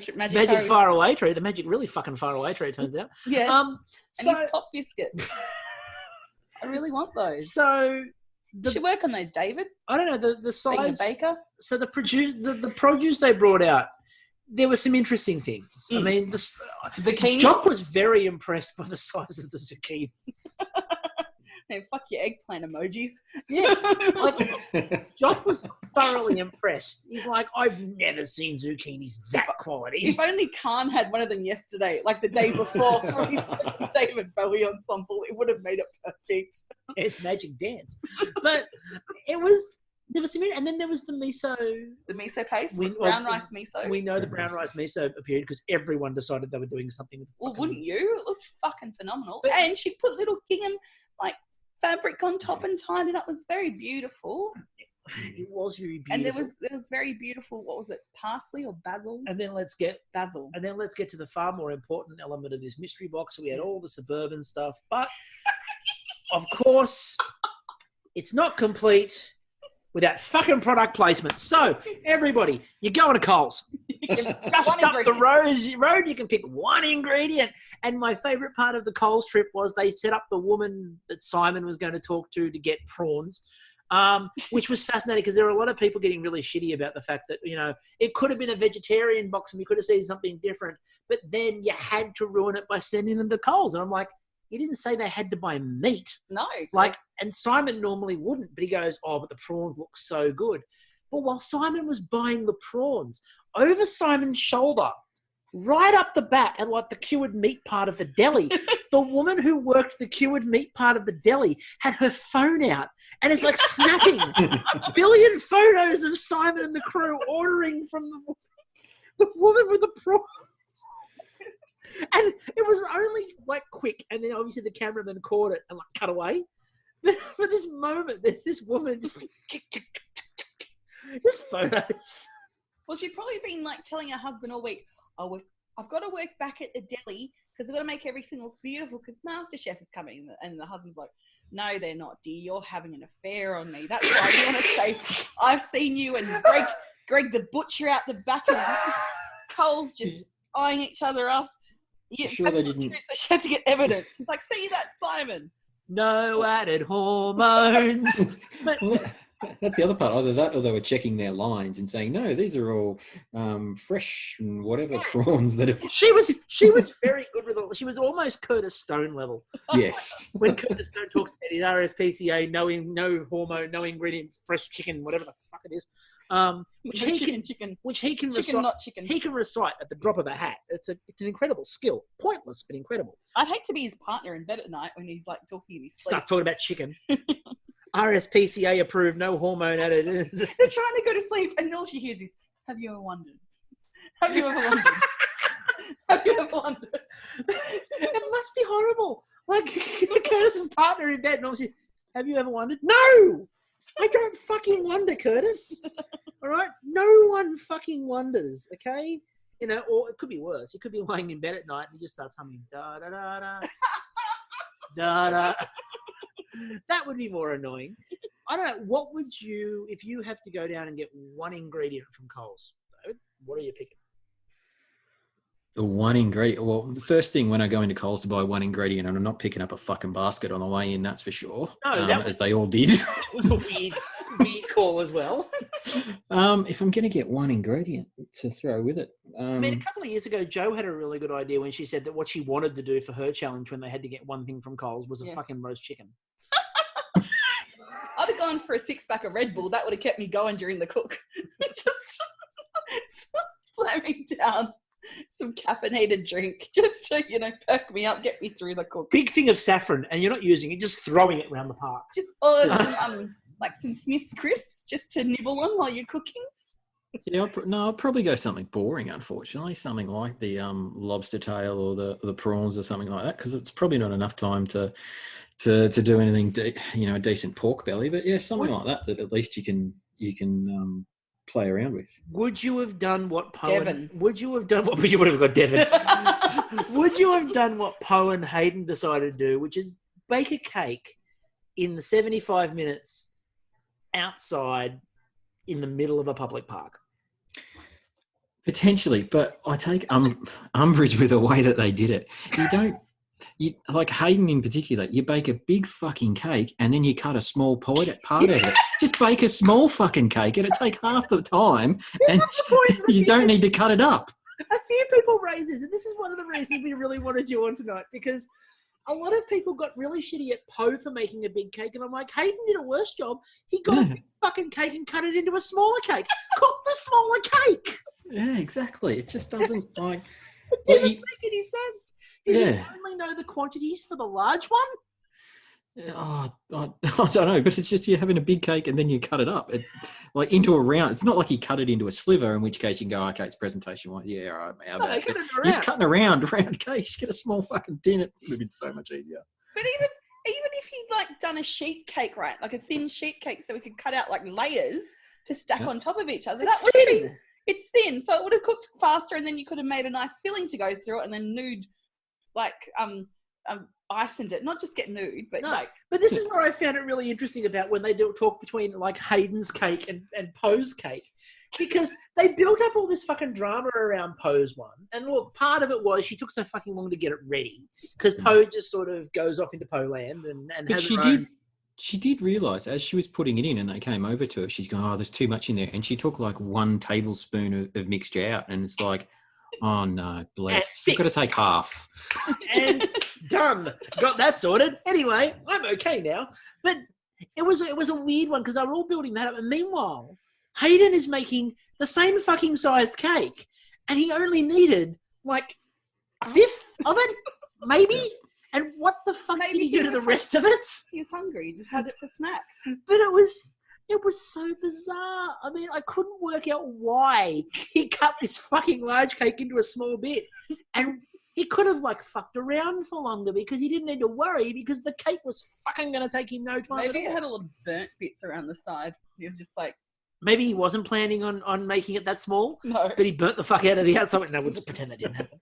tree. The magic really fucking faraway tree, it turns out. Yeah. And these pop biscuits. I really want those. So you should work on those, David. I don't know the size. Being a baker. So the produce they brought out, there were some interesting things. I mean, the zucchinis. Jock was very impressed by the size of the zucchinis. Hey, fuck your eggplant emojis. Yeah, like Jock was thoroughly impressed. He's like, I've never seen zucchinis that quality. If only Khan had one of them yesterday, like the day before, for his David Bowie ensemble, it would have made it perfect. Dance Magic Dance. But there was some, and then there was the miso. The miso paste, brown rice miso. We know the brown rice miso appeared because everyone decided they were doing something with well, wouldn't you? It looked fucking phenomenal. And she put little gingham, like, fabric on top and tied it up. It was very beautiful. It was very beautiful. And there was very beautiful, what was it, parsley or basil? And then let's get basil. And then let's get to the far more important element of this mystery box. We had all the suburban stuff, but of course, it's not complete without fucking product placement. So, everybody, you're going to Coles. Just up the road, you can pick one ingredient. And my favourite part of the Coles trip was they set up the woman that Simon was going to talk to get prawns, which was fascinating because there were a lot of people getting really shitty about the fact that, you know, it could have been a vegetarian box and we could have seen something different, but then you had to ruin it by sending them to Coles. And I'm like, he didn't say they had to buy meat. No. Like, and Simon normally wouldn't, but he goes, oh, but the prawns look so good. But while Simon was buying the prawns, over Simon's shoulder, right up the back at like the cured meat part of the deli, the woman who worked the cured meat part of the deli had her phone out and is like snapping a billion photos of Simon and the crew ordering from the woman with the prawns. And it was only like quick, and then obviously the cameraman caught it and like cut away. But for this moment, there's this woman just photos. Well, she'd probably been like telling her husband all week, oh, I've got to work back at the deli because I've got to make everything look beautiful because Masterchef is coming. And the husband's like, no, they're not, dear. You're having an affair on me. That's why you want to say, I've seen you and Greg the butcher out the back of Coles just eyeing each other up. Yeah, sure they didn't. True, so she had to get evidence. He's like, see that, Simon? No added hormones. But that's the other part. Either that or they were checking their lines and saying, no, these are all fresh and whatever prawns that have... She was very good with it. She was almost Curtis Stone level. Yes. When Curtis Stone talks about his RSPCA, no hormone, no ingredient, fresh chicken, whatever the fuck it is. Which he can recite at the drop of a hat. It's an incredible skill. Pointless, but incredible. I'd hate to be his partner in bed at night when he's like talking in his sleep. Starts talking about chicken. RSPCA approved, no hormone added. They're trying to go to sleep and all she hears is, have you ever wondered? Have you ever wondered? Have you ever wondered? It must be horrible. Like Curtis's partner in bed and all she, have you ever wondered? No! I don't fucking wonder, Curtis. All right? No one fucking wonders, okay? You know, or it could be worse. You could be lying in bed at night and he just starts humming da da da da da da. That would be more annoying. I don't know. What would you, if you have to go down and get one ingredient from Coles, David, what are you picking? The one ingredient. Well, the first thing when I go into Coles to buy one ingredient, and I'm not picking up a fucking basket on the way in, that's for sure. No, as they all did. It was a weird call as well. If I'm going to get one ingredient to throw with it. I mean, a couple of years ago, Jo had a really good idea when she said that what she wanted to do for her challenge when they had to get one thing from Coles was a fucking roast chicken. I'd have gone for a 6-pack of Red Bull. That would have kept me going during the cook. Just slamming down some caffeinated drink just to, perk me up, get me through the cook. Big thing of saffron, and you're not using it, just throwing it around the park. Just some Smith's crisps just to nibble on while you're cooking. Yeah, I'll probably go something boring, unfortunately. Something like the lobster tail or the prawns or something like that, because it's probably not enough time to do anything, a decent pork belly. But yeah, something like that at least you can play around with. Would you have done what Poe? Devon. Would you have done what? You would have got Devon. Would you have done what Poe and Hayden decided to do, which is bake a cake in the 75 minutes outside in the middle of a public park? Potentially, but I take umbrage with the way that they did it. You like Hayden in particular, you bake a big fucking cake and then you cut a small part of it. Just bake a small fucking cake. It'll take half the time and you don't need to cut it up. A few people raise this, and this is one of the reasons we really wanted you on tonight, because a lot of people got really shitty at Poe for making a big cake, and I'm like, Hayden did a worse job. He got a big fucking cake and cut it into a smaller cake. Cook the smaller cake. Yeah, exactly. It just doesn't like... It didn't make any sense. Did you only know the quantities for the large one? I don't know, but it's just you're having a big cake and then you cut it up into a round. It's not like you cut it into a sliver, in which case you can go, okay, it's presentation-wise. Yeah, all right, how bad. You're just cutting around cakes. Get a small fucking tin. It would have been so much easier. But even if you'd done a sheet cake, right, like a thin sheet cake, so we could cut out layers to stack on top of each other. It's thin, so it would have cooked faster, and then you could have made a nice filling to go through it, and then nude, iced it. Not just get nude, but But this is what I found it really interesting about when they do talk between Hayden's cake and Poe's cake, because they built up all this fucking drama around Poe's one, and look, part of it was she took so fucking long to get it ready because Poe just sort of goes off into Poe land and but has She did realise as she was putting it in and they came over to her, she's going, oh, there's too much in there. And she took 1 tablespoon of mixture out. And it's like, oh, no, bless. You've got to take half. And done. Got that sorted. Anyway, I'm okay now. But it was a weird one because they were all building that up. And meanwhile, Hayden is making the same fucking sized cake. And he only needed a fifth of it, maybe. And what the fuck did he do to the rest of it? He was hungry. He just had it for snacks. But it was so bizarre. I mean, I couldn't work out why he cut this fucking large cake into a small bit. And he could have fucked around for longer because he didn't need to worry because the cake was fucking going to take him no time. Maybe it had a lot of burnt bits around the side. He was just maybe he wasn't planning on making it that small. No. But he burnt the fuck out of the outside. No, we'll just pretend that didn't happen.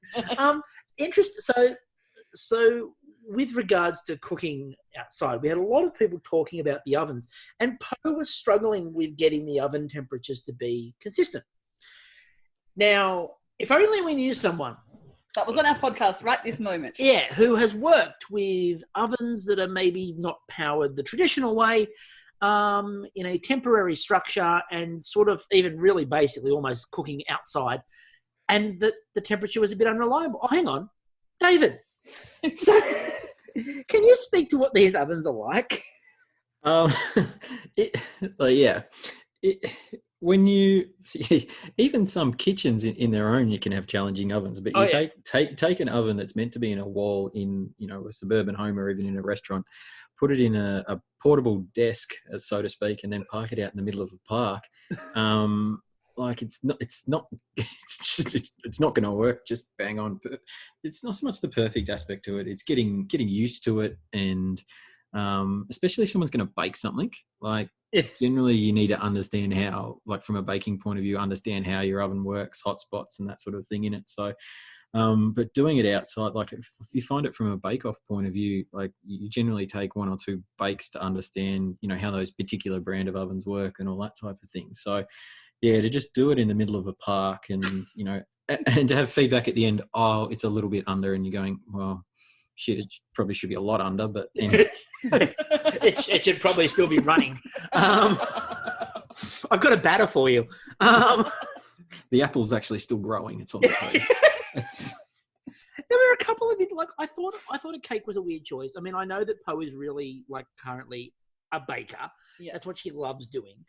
So with regards to cooking outside, we had a lot of people talking about the ovens, and Poe was struggling with getting the oven temperatures to be consistent. Now, if only we knew someone that was on our podcast right this moment. Yeah, who has worked with ovens that are maybe not powered the traditional way, in a temporary structure and sort of even really basically almost cooking outside, and that the temperature was a bit unreliable. Oh, hang on. David. So, can you speak to what these ovens are like? When you see, even some kitchens in their own, you can have challenging ovens. But you take an oven that's meant to be in a wall in a suburban home or even in a restaurant, put it in a portable desk, so to speak, and then park it out in the middle of a park. It's not going to work. Just bang on. It's not so much the perfect aspect to it. It's getting used to it, and especially if someone's going to bake something. generally you need to understand how, like from a baking point of view, understand how your oven works, hot spots and that sort of thing in it. So, but doing it outside, like if you find it from a bake-off point of view, like you generally take 1 or 2 bakes to understand, how those particular brand of ovens work and all that type of thing. So, yeah, to just do it in the middle of a park and, and to have feedback at the end, oh, it's a little bit under, and you're going, well, shit, it probably should be a lot under, but anyway. it should probably still be running. I've got a batter for you. The apple's actually still growing. It's on the table. There were a couple of it. Like I thought a cake was a weird choice. I mean, I know that Poe is really like currently a baker. Yeah. That's what she loves doing.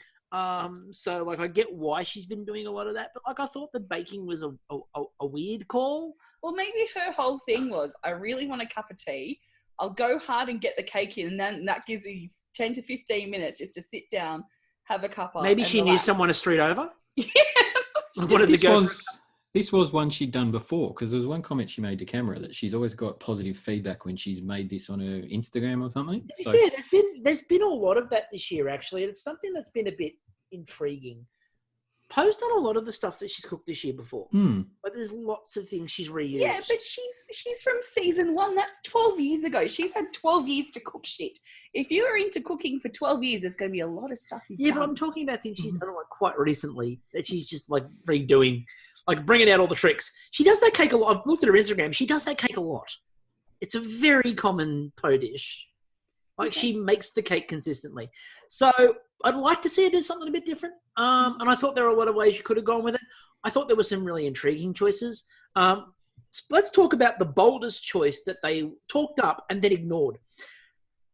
So like I get why she's been doing a lot of that, but like I thought the baking was a weird call. Well, maybe her whole thing was, I really want a cup of tea. I'll go hard and get the cake in, and then that gives you 10 to 15 minutes just to sit down, have a cup of. Maybe she knew someone a street over. Yeah. This was one she'd done before, because there was one comment she made to camera that she's always got positive feedback when she's made this on her Instagram or something. So, yeah, there's been a lot of that this year actually, and it's something that's been a bit intriguing. Poe's done a lot of the stuff that she's cooked this year before. But there's lots of things she's reused. Yeah, but she's from season 1. That's 12 years ago. She's had 12 years to cook shit. If you are into cooking for 12 years, there's going to be a lot of stuff you've done. But I'm talking about things she's done like quite recently that she's just like redoing, like bringing out all the tricks. She does that cake a lot. I've looked at her Instagram. She does that cake a lot. It's a very common Poe dish. Like she makes the cake consistently. So I'd like to see her do something a bit different. And I thought there were a lot of ways you could have gone with it. I thought there were some really intriguing choices. Let's talk about the boldest choice that they talked up and then ignored.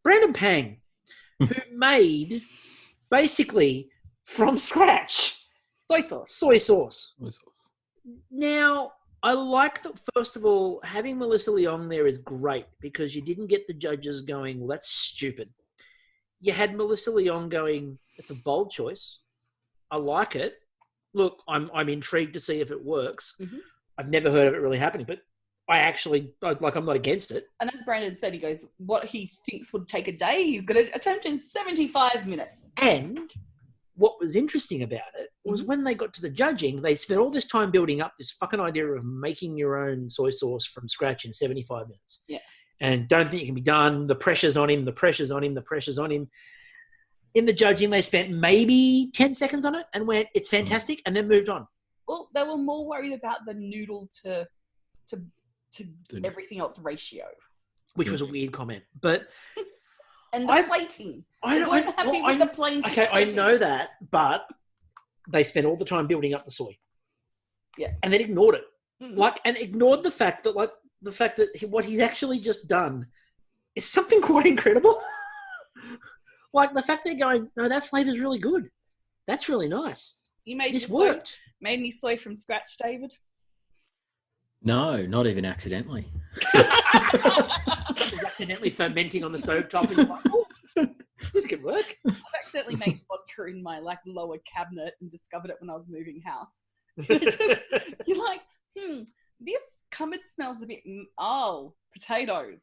Brandon Pang, who made basically from scratch soy sauce. Now, I like that, first of all, having Melissa Leong there is great because you didn't get the judges going, well, that's stupid. You had Melissa Leong going, it's a bold choice. I like it. Look, I'm intrigued to see if it works. Mm-hmm. I've never heard of it really happening, but I'm not against it. And as Brandon said, he goes, what he thinks would take a day, he's going to attempt in 75 minutes. And what was interesting about it was when they got to the judging, they spent all this time building up this fucking idea of making your own soy sauce from scratch in 75 minutes. Yeah. And don't think it can be done. The pressure's on him. In the judging, they spent maybe 10 seconds on it and went, it's fantastic, and then moved on. Well, they were more worried about the noodle to everything else ratio. Which was a weird comment. But and the plating. I wasn't happy with the plating. Okay, I know that, but they spent all the time building up the soy. Yeah. And then ignored it. And ignored the fact that what he's actually just done is something quite incredible. Like the fact they're going, no, that flavor's really good. That's really nice. You made this worked. Made any soy from scratch, David? No, not even accidentally. Accidentally fermenting on the stovetop. And like, oh, this could work. I've accidentally made vodka in my lower cabinet and discovered it when I was moving house. You're like, this cupboard smells a bit. Potatoes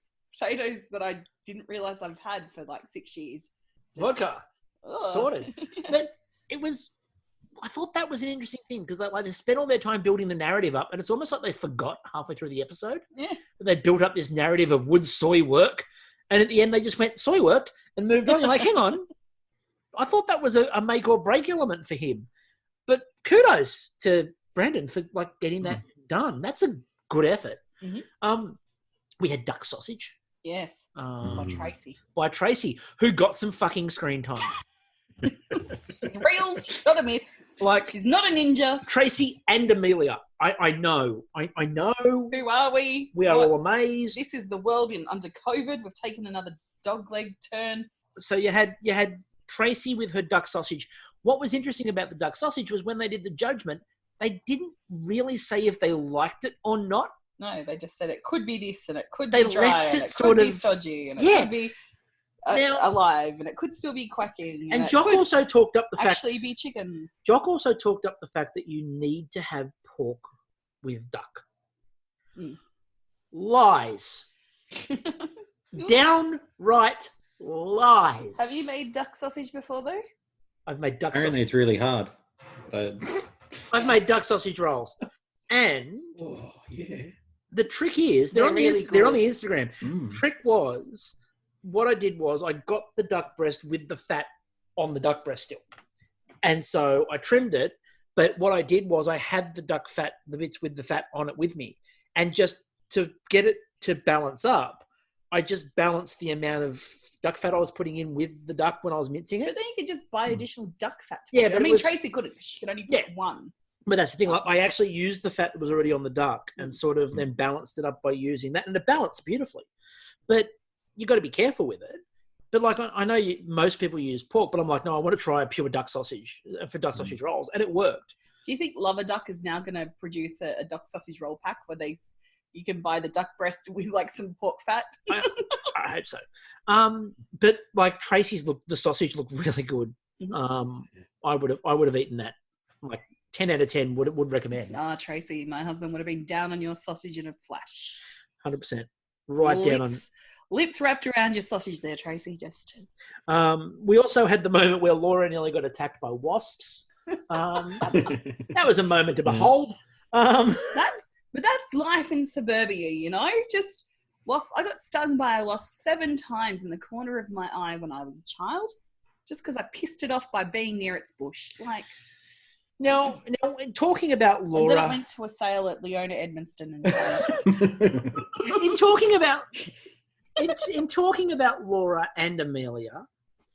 that I didn't realize I've had for 6 years. Vodka, sorted. But I thought that was an interesting thing because they spent all their time building the narrative up, and it's almost like they forgot halfway through the episode. Yeah, they built up this narrative of would soy work, and at the end they just went soy worked and moved on. You're like, hang on, I thought that was a make or break element for him. But kudos to Brandon for getting that done. That's a good effort. Mm-hmm. We had duck sausage. Yes, by Tracy, who got some fucking screen time. It's real. She's not a myth. She's not a ninja. Tracy and Amelia. I know. I know. Who are we? We are all amazed. This is the world under COVID. We've taken another dog leg turn. So you had Tracy with her duck sausage. What was interesting about the duck sausage was when they did the judgment, they didn't really say if they liked it or not. No, they just said it could be this and it could be dry left and it could be stodgy and it could be alive and it could still be quacking. And Jock also talked up the fact... actually be chicken. Jock also talked up the fact that you need to have pork with duck. Lies. Downright lies. Have you made duck sausage before though? I've made duck Apparently, it's really hard. But... I've made duck sausage rolls. And the trick is, they're on the Instagram. Trick was, what I did was I got the duck breast with the fat on the duck breast still. And so I trimmed it. But what I did was I had the duck fat, the bits with the fat on it with me. And just to get it to balance up, I just balanced the amount of duck fat I was putting in with the duck when I was mincing it. But then you could just buy additional duck fat. Yeah, but Tracy couldn't. She could only put one. But that's the thing. Like, I actually used the fat that was already on the duck and sort of then balanced it up by using that. And it balanced beautifully. But you've got to be careful with it. But like, I know most people use pork, but I'm like, no, I want to try a pure duck sausage for duck sausage rolls. And it worked. Do you think Lover Duck is now going to produce a duck sausage roll pack where you can buy the duck breast with like some pork fat? I hope so. But like the sausage looked really good. I would have eaten that. Like 10 out of 10 would recommend. Tracy, my husband would have been down on your sausage in a flash. 100%. Right down on. Lips wrapped around your sausage there, Tracy. Just. We also had the moment where Laura nearly got attacked by wasps. That was a moment to behold. That's life in suburbia, you know. Just wasp. I got stung by a wasp 7 times in the corner of my eye when I was a child, just because I pissed it off by being near its bush. Like. Now, talking about Laura, and then I went to a sale at Leona Edmonston in talking about Laura and Amelia,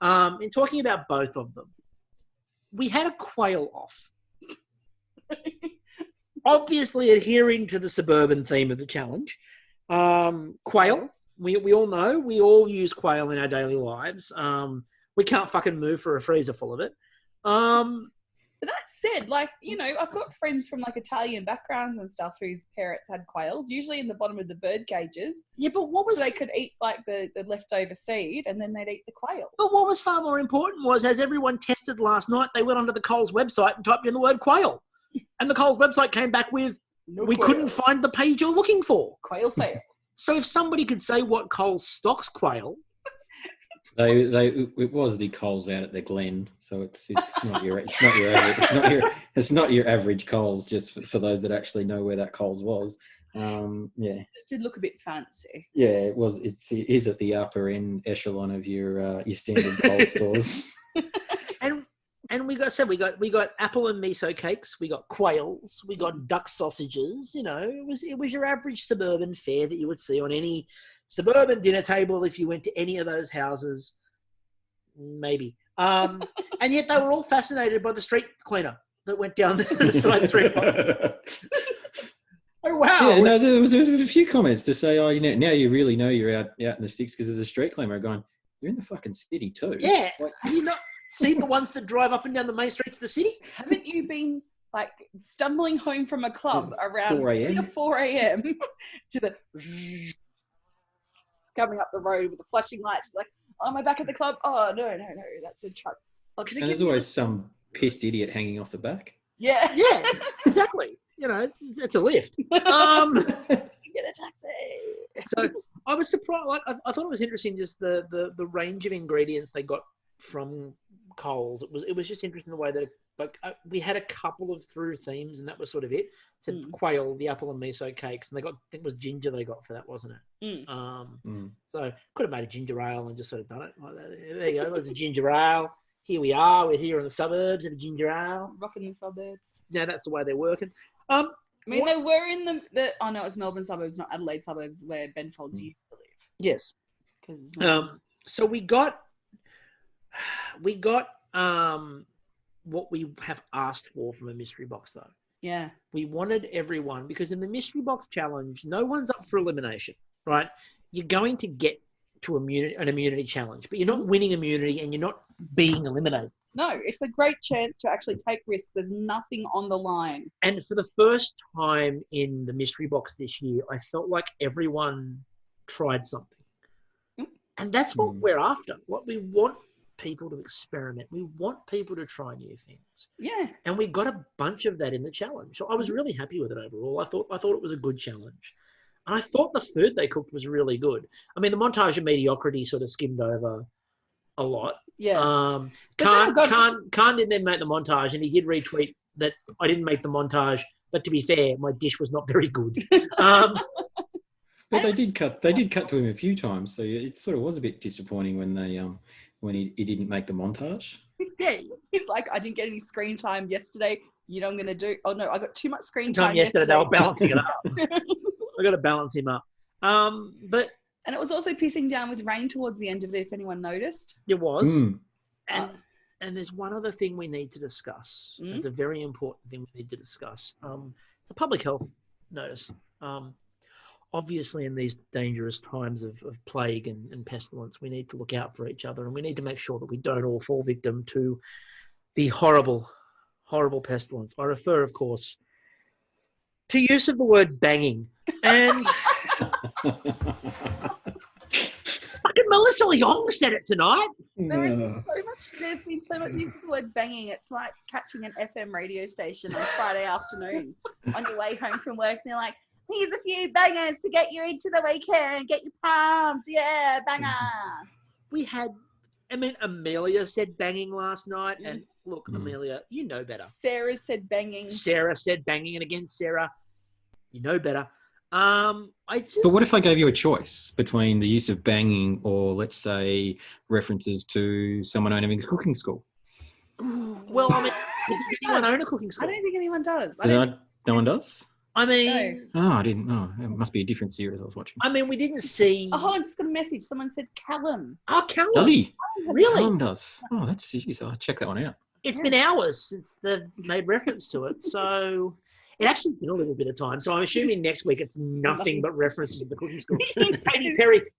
in talking about both of them, we had a quail off. Obviously, adhering to the suburban theme of the challenge, quail. We all know we all use quail in our daily lives. We can't fucking move for a freezer full of it. But that said, like, you know, I've got friends from like Italian backgrounds and stuff whose parents had quails, usually in the bottom of the bird cages. Yeah, but so they could eat like the leftover seed and then they'd eat the quail. But what was far more important was, as everyone tested last night, they went onto the Coles website and typed in the word quail. And the Coles website came back with, we couldn't find the page you're looking for. Quail fail. So if somebody could say what Coles stocks quail... It was the Coles out at the Glen, so it's not your average Coles. Just for those that actually know where that Coles was, it did look a bit fancy. Yeah, it was. It is at the upper end echelon of your standard Coles stores. And we got apple and miso cakes, we got quails, we got duck sausages. You know, it was your average suburban fare that you would see on any suburban dinner table if you went to any of those houses. Maybe. And yet they were all fascinated by the street cleaner that went down the side street. Oh wow! Yeah, no, there was a few comments to say, now you really know you're out in the sticks because there's a street cleaner going, you're in the fucking city too. Yeah, have you not seen the ones that drive up and down the main streets of the city? Haven't you been like stumbling home from a club around 4 a.m. to the coming up the road with the flashing lights? Like, oh, am I back at the club? Oh no, that's a truck. Oh, and there's always some pissed idiot hanging off the back. Yeah, exactly. You know, it's a lift. Get a taxi. So I was surprised. Like, I thought it was interesting, just the range of ingredients they got from Coles. It was just interesting the way that we had a couple of through themes, and that was sort of it. So quail, the apple and miso cakes, and they got, I think it was ginger they got for that, wasn't it? So could have made a ginger ale and just sort of done it like that. There you go. There's a ginger ale. Here we are. We're here in the suburbs of a ginger ale. Rocking the suburbs. Yeah, that's the way they're working. I mean, they were in the it was Melbourne suburbs, not Adelaide suburbs, where Ben Folds used to live. Yes. So we got what we have asked for from a mystery box, though. Yeah. We wanted everyone, because in the mystery box challenge, no one's up for elimination, right? You're going to get to an immunity challenge, but you're not winning immunity and you're not being eliminated. No, it's a great chance to actually take risks. There's nothing on the line. And for the first time in the mystery box this year, I felt like everyone tried something. And that's what we're after. What we want people to experiment. We want people to try new things. Yeah. And we got a bunch of that in the challenge. So I was really happy with it overall. I thought it was a good challenge. And I thought the food they cooked was really good. I mean, the montage of mediocrity sort of skimmed over a lot. Yeah. Khan didn't even make the montage, and he did retweet that I didn't make the montage. But to be fair, my dish was not very good. But they did cut to him a few times, so it sort of was a bit disappointing when he didn't make the montage. Yeah, he's like, I didn't get any screen time yesterday. You know what I'm going to do? Oh, no, I got too much screen time yesterday. They were balancing it up. I got to balance him up. And it was also pissing down with rain towards the end of it, if anyone noticed. It was. And there's one other thing we need to discuss. It's a very important thing we need to discuss. It's a public health notice. Obviously, in these dangerous times of plague and pestilence, we need to look out for each other, and we need to make sure that we don't all fall victim to the horrible, horrible pestilence. I refer, of course, to use of the word banging. And fucking Melissa Young said it tonight. There's been so much use of the word banging. It's like catching an FM radio station on Friday afternoon on your way home from work, and they're like, here's a few bangers to get you into the weekend, get you pumped, yeah, banger. Amelia said banging last night, and look, Amelia, you know better. Sarah said banging. And again, Sarah, you know better. But what if I gave you a choice between the use of banging or, let's say, references to someone owning a cooking school? Well, does anyone own a cooking school? I don't think anyone does. No one does? I mean... No. Oh, I didn't know. It must be a different series I was watching. I mean, we didn't see... Oh, hold on, just got a message. Someone said Callum. Oh, Callum. Does he? Oh, really? Callum does. Oh, that's... Geez, I'll check that one out. It's been hours since they've made reference to it, so... It actually been a little bit of time, so I'm assuming next week it's nothing but references to the cooking school.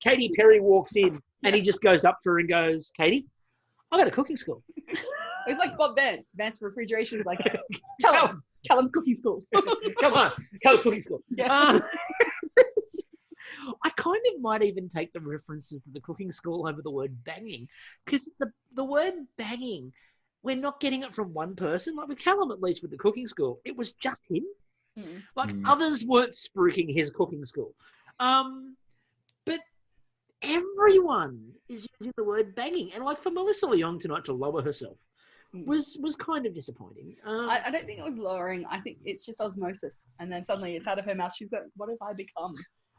Katy Perry walks in, and he just goes up to her and goes, Katie, I got a cooking school. It's like Bob Vance. Vance Refrigeration is like, Callum's cooking school. Come on, Callum's cooking school. Yeah. I kind of might even take the references to the cooking school over the word banging, because the word banging, we're not getting it from one person. Like with Callum, at least with the cooking school, it was just him. Others weren't spruiking his cooking school. But everyone is using the word banging. And like for Melissa Leong tonight to lower herself was kind of disappointing. I don't think it was lowering. I think it's just osmosis. And then suddenly it's out of her mouth. She's got, what have I become?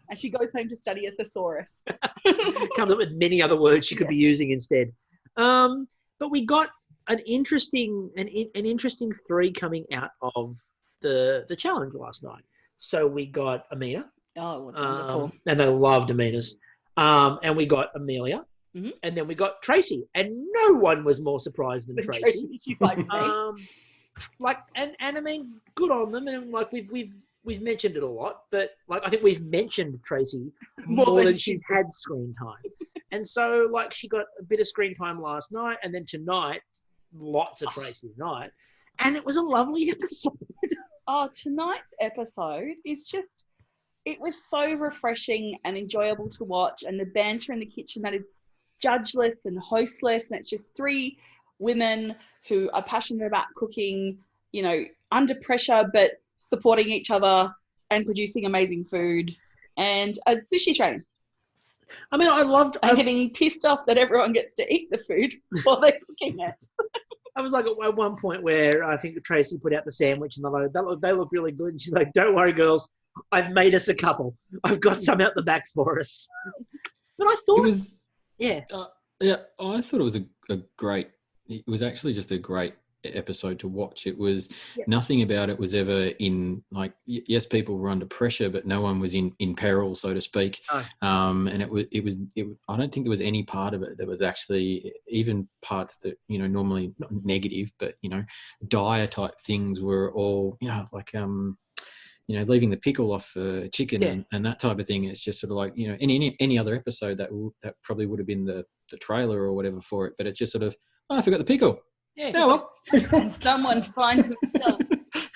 And she goes home to study a thesaurus. Comes up with many other words she could be using instead. But we got an interesting three coming out of the challenge last night. So we got Amina. Oh, what's wonderful. And they loved Amina's. And we got Amelia. Mm-hmm. And then we got Tracy. And no one was more surprised than Tracy. She's like, and I mean, good on them. And like we've mentioned it a lot, but like I think we've mentioned Tracy more than she's had screen time. And so like she got a bit of screen time last night, and then tonight, lots of Tracy tonight. And it was a lovely episode. Oh, tonight's episode is just, it was so refreshing and enjoyable to watch. And the banter in the kitchen that is judgeless and hostless. And it's just three women who are passionate about cooking, you know, under pressure, but supporting each other and producing amazing food. And a sushi train. I mean, I'm getting pissed off that everyone gets to eat the food while they're cooking it. I was like at one point where I think Tracy put out the sandwich and they look really good. And she's like, don't worry, girls. I've made us a couple. I've got some out the back for us. But I thought... I thought it was a great... It was actually just a great episode to watch. It was nothing about it was ever in like, yes, people were under pressure, but no one was in peril, so to speak. And it was I don't think there was any part of it that was actually, even parts that, you know, normally not negative, but, you know, dire type things were all, you know, like, you know, leaving the pickle off chicken and that type of thing. It's just sort of like, you know, any other episode that probably would have been the trailer or whatever for it, but it's just sort of, oh, I forgot the pickle. Yeah. Oh, well. Someone finds themselves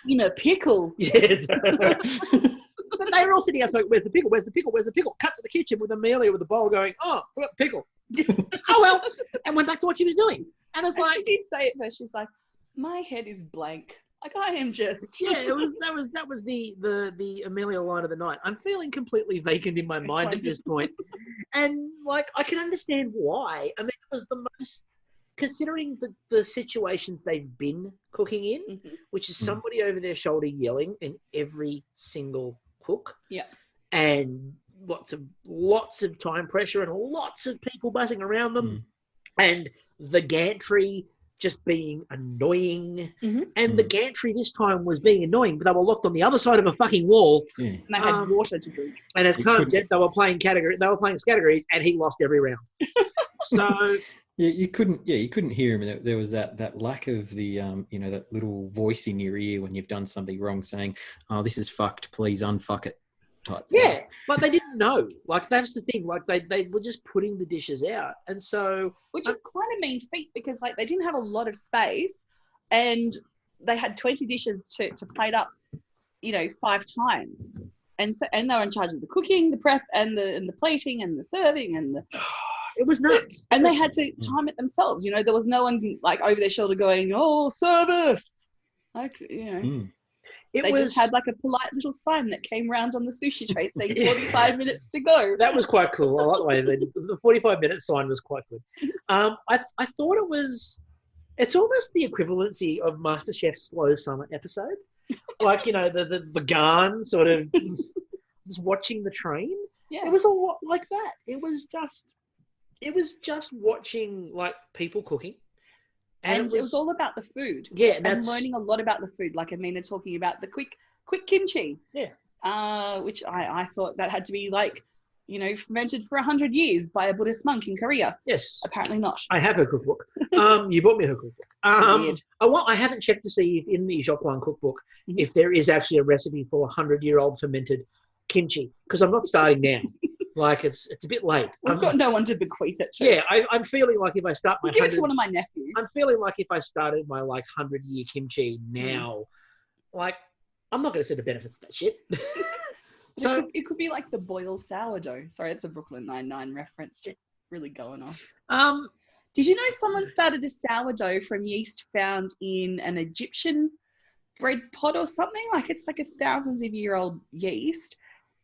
in a pickle. Yeah. But they were all sitting outside, where's the pickle? Where's the pickle? Where's the pickle? Cut to the kitchen with Amelia with the bowl going, oh, forgot the pickle. Oh, well. And went back to what she was doing. And it's like... She did say it first. She's like, my head is blank. Like, I am just... Yeah, that was the Amelia line of the night. I'm feeling completely vacant in my mind at this point. And, like, I can understand why. I mean, was the most, considering the situations they've been cooking in, which is somebody over their shoulder yelling in every single cook. Yeah. And lots of time pressure and lots of people buzzing around them. And the gantry just being annoying. And the gantry this time was being annoying, but they were locked on the other side of a fucking wall. Yeah. And they had water to drink. And as Khan said, they were playing categories, and he lost every round. So you couldn't hear him. There was that lack of the that little voice in your ear when you've done something wrong, saying, "Oh, this is fucked. Please unfuck it." Type thing. Yeah, but they didn't know. Like, that's the thing. Like, they were just putting the dishes out, and so which is quite a mean feat, because like they didn't have a lot of space, and they had 20 dishes to plate up, 5 times, and they were in charge of the cooking, the prep, and the plating, and the serving, and it was nuts. And they had to time it themselves. There was no one like over their shoulder going, "Oh, service," like They just had like a polite little sign that came round on the sushi tray saying 45 minutes to go. That was quite cool. I like the way they did. The 45-minute sign was quite good. I thought it's almost the equivalency of Masterchef's slow summer episode. Like, the Garn sort of just watching the train. Yeah. It was a lot like that. It was just watching like people cooking. And it was all about the food. Yeah, and learning a lot about the food. Like Amina talking about the quick kimchi. Yeah. Which I thought that had to be like, fermented for 100 years by a Buddhist monk in Korea. Yes. Apparently not. I have her cookbook. You bought me her cookbook. I did. I haven't checked to see if in the Jokwang cookbook if there is actually a recipe for 100-year-old fermented kimchi, because I'm not starting now. Like, it's a bit late. We've got no one to bequeath it to. Yeah, I'm feeling like if I start my... Give it to one of my nephews. I'm feeling like if I started my, 100-year kimchi now, I'm not going to see the benefits of that shit. So it could be like the boiled sourdough. Sorry, it's a Brooklyn Nine-Nine reference. Really going off. Did you know someone started a sourdough from yeast found in an Egyptian bread pot or something? Like, it's like a thousands of year old yeast.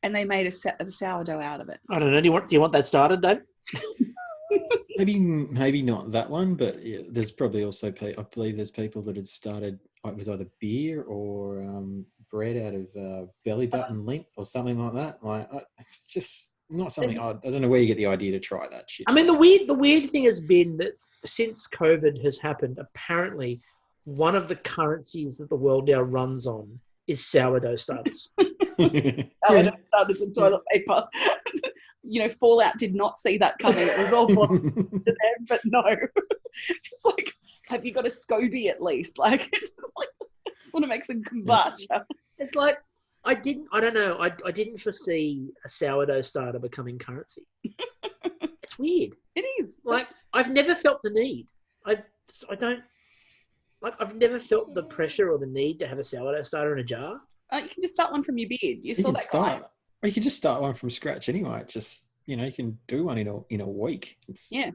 And they made a sourdough out of it. I don't know. Do you want that started, Dave? Maybe not that one, but yeah, there's probably also I believe there's people that have started. It was either beer or bread out of belly button lint or something like that. Like, it's just not something. I don't know where you get the idea to try that shit. I mean, the weird thing has been that since COVID has happened, apparently one of the currencies that the world now runs on is sourdough starters. Sourdough starters and toilet paper. Fallout did not see that coming. It was all to them, but no. It's like, have you got a SCOBY at least? Like, it's like, I just want to make some kombucha. It's like, I didn't foresee a sourdough starter becoming currency. It's weird. It is. Like, I've never felt the need. I've never felt the pressure or the need to have a sourdough starter in a jar. You can just start one from your beard. You saw that guy. Or you can just start one from scratch anyway. Just, you can do one in a week. Yeah,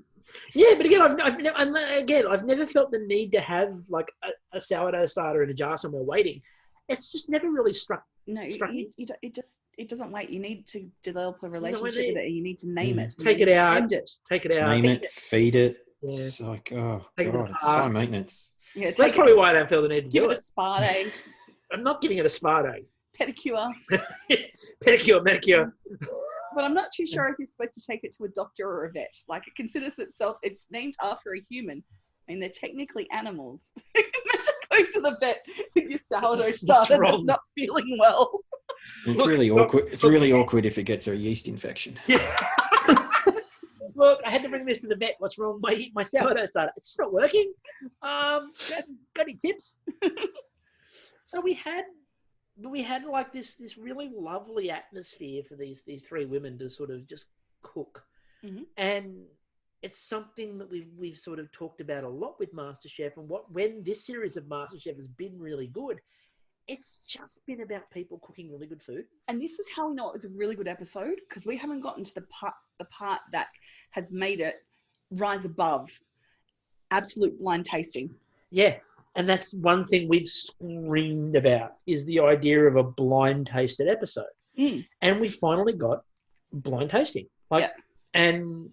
but again, I've never felt the need to have like a sourdough starter in a jar somewhere waiting. It's just never really struck me. It doesn't wait. You need to develop a relationship with it. You need to name it. Take it out. Name it. Feed it. Yes. It's like, oh god, it's high maintenance. Yeah, that's probably why I don't feel the need to give do it a spa day. I'm not giving it a spa day. Pedicure. Pedicure, manicure. But I'm not too sure if you're supposed to take it to a doctor or a vet. Like, it considers itself, it's named after a human. I mean, they're technically animals. Imagine going to the vet with your sourdough starter that's not feeling well. It's really awkward. It's really awkward if it gets a yeast infection. Yeah. Look, I had to bring this to the vet. What's wrong with my sourdough starter? It's not working. Got any tips? So we had like this really lovely atmosphere for these 3 women to sort of just cook. And it's something that we've sort of talked about a lot with Masterchef, and when this series of Masterchef has been really good, it's just been about people cooking really good food. And this is how we know it was a really good episode, because we haven't gotten to the part that has made it rise above absolute blind tasting. Yeah. And that's one thing we've screamed about, is the idea of a blind tasted episode. And we finally got blind tasting. And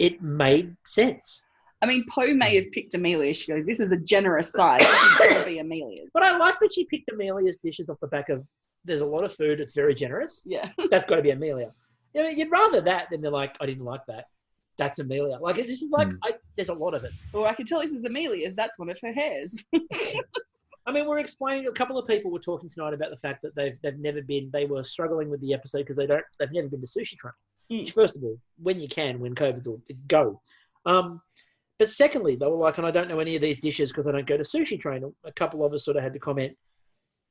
it made sense. I mean, Poe may have picked Amelia. She goes, "This is a generous size. This is going to be Amelia's." But I like that she picked Amelia's dishes off the back of. There's a lot of food. It's very generous. Yeah, That's got to be Amelia. You know, you'd rather that than they're like, I didn't like that. That's Amelia. Like it's just like there's a lot of it. well, I can tell this is Amelia's. That's one of her hairs. I mean, we're explaining. A couple of people were talking tonight about the fact that they've never been. They were struggling with the episode because they've never been to Sushi Train. Which, first of all, when COVID's all go. But secondly, they were like, and I don't know any of these dishes because I don't go to Sushi Train. A couple of us sort of had to comment.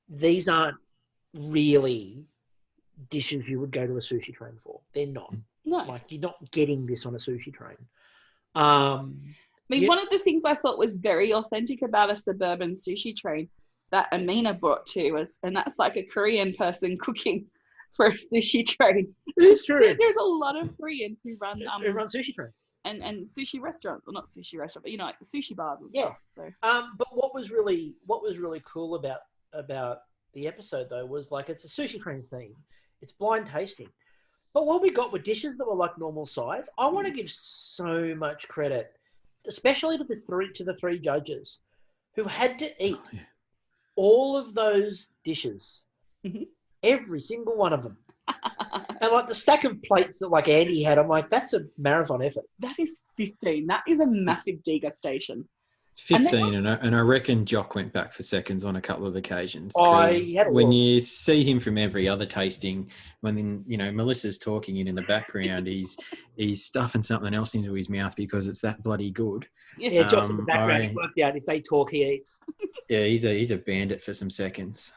These aren't really dishes you would go to a Sushi Train for. They're not. No. Like you're not getting this on a Sushi Train. I mean, one of the things I thought was very authentic about a suburban sushi train that Amina brought to us, and that's like a Korean person cooking for a sushi train. It's true. There's a lot of Koreans who run sushi trains and sushi restaurants. Well, not sushi restaurant, but like the sushi bars and Yeah. stuff. So. But what was really cool about the episode though was like it's a sushi train theme. It's blind tasting. But what we got were dishes that were like normal size. I want to give so much credit, especially to the three judges who had to eat all of those dishes. Every single one of them. And like the stack of plates that like Andy had, I'm like, that's a marathon effort. That is 15. That is a massive degustation. 15, and I reckon Jock went back for seconds on a couple of occasions. When you see him from every other tasting, when Melissa's talking in the background, he's stuffing something else into his mouth because it's that bloody good. Yeah, Jock's in the background. He worked out if they talk, he eats. Yeah, he's a bandit for some seconds.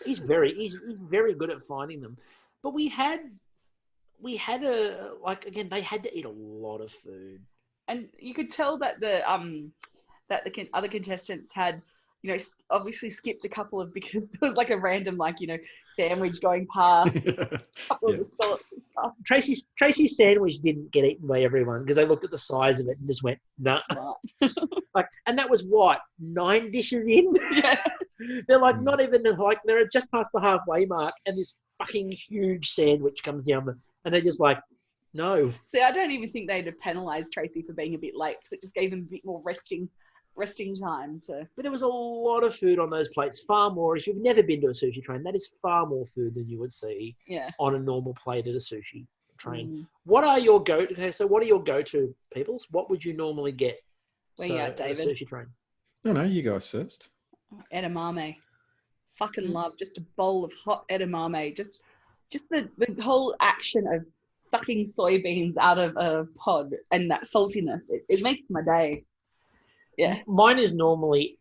He's very good at finding them. But we had they had to eat a lot of food, and you could tell that the other contestants had, obviously skipped a couple of because there was like a random sandwich going past. A couple of the thoughts and stuff. Tracy's sandwich didn't get eaten by everyone because they looked at the size of it and just went nah. And that was what 9 dishes in. Yeah. They're like not even they're just past the halfway mark, and this fucking huge sandwich comes down and they're just like, no. See, I don't even think they'd have penalised Tracy for being a bit late because it just gave them a bit more resting time to. But there was a lot of food on those plates, far more. If you've never been to a sushi train, that is far more food than you would see on a normal plate at a sushi train. What are your go-to? Okay, so what are your go-to peoples? What would you normally get? Where you at, David? At a sushi train. No, you guys first. Edamame. Fucking love just a bowl of hot edamame. Just the whole action of sucking soybeans out of a pod and that saltiness. It makes my day. Yeah. Mine is normally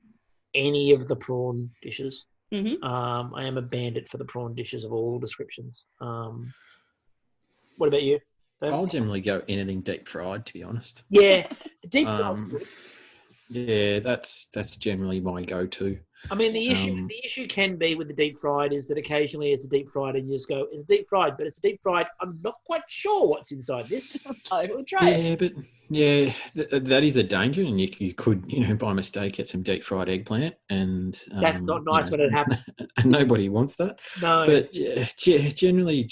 any of the prawn dishes. Mm-hmm. I am a bandit for the prawn dishes of all descriptions. What about you? I'll generally go anything deep fried, to be honest. Yeah, deep fried. Yeah, that's generally my go-to. I mean, the issue can be with the deep fried is that occasionally it's a deep fried and you just go, it's deep fried, but it's a deep fried. I'm not quite sure what's inside this. We'll try it. But that is a danger, and you could, by mistake, get some deep fried eggplant, and that's not nice when it happens. And nobody wants that. No. But generally,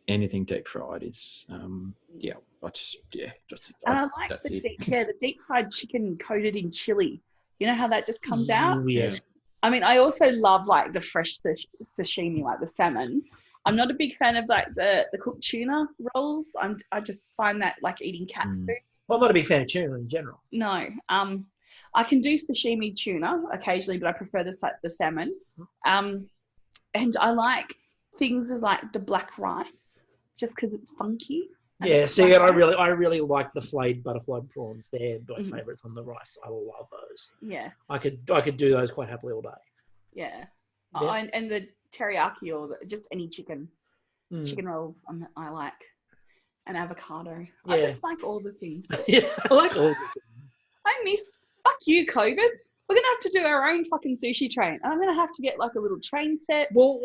anything deep fried is, And I like the deep fried chicken coated in chili. You know how that just comes out? Yes. I mean, I also love the fresh sashimi, like the salmon. I'm not a big fan of the cooked tuna rolls. I just find that like eating cat food. Well, I'm not a big fan of tuna in general. No. I can do sashimi tuna occasionally, but I prefer the salmon. And I like things like the black rice, just because it's funky. Yeah, see, and I really like the flayed butterfly prawns. They're my favourites on the rice. I love those. Yeah. I could do those quite happily all day. Yeah. Oh, and the teriyaki or just any chicken rolls I like. And avocado. Yeah. I just like all the things. Yeah, I like all the things. Fuck you, COVID. We're going to have to do our own fucking sushi train. I'm going to have to get like a little train set. Well,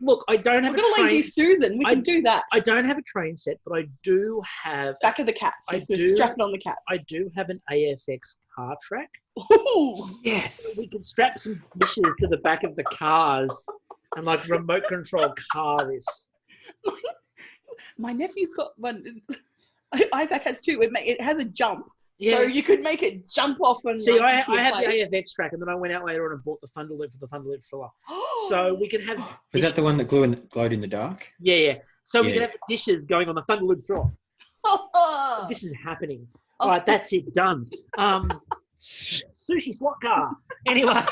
look, I don't have We're going to lazy Susan. We can do that. I don't have a train set, but I do have... Back of the cats. Just strap it on the cats. I do have an AFX car track. Ooh, yes. We can strap some dishes to the back of the cars and remote control car this. My nephew's got one. Isaac has two. It has a jump. Yeah. So you could make it jump off and See, I into your have plate. the AFX track, and then I went out later on and bought the Thunder Loop for the Thunder Loop filler. So we can have... Was that the one that glowed in the dark? Yeah. So we Yeah. can have the dishes going on the Thunder Loop thrower. This is happening. All right, that's it. Done. Sushi slot car. Anyway,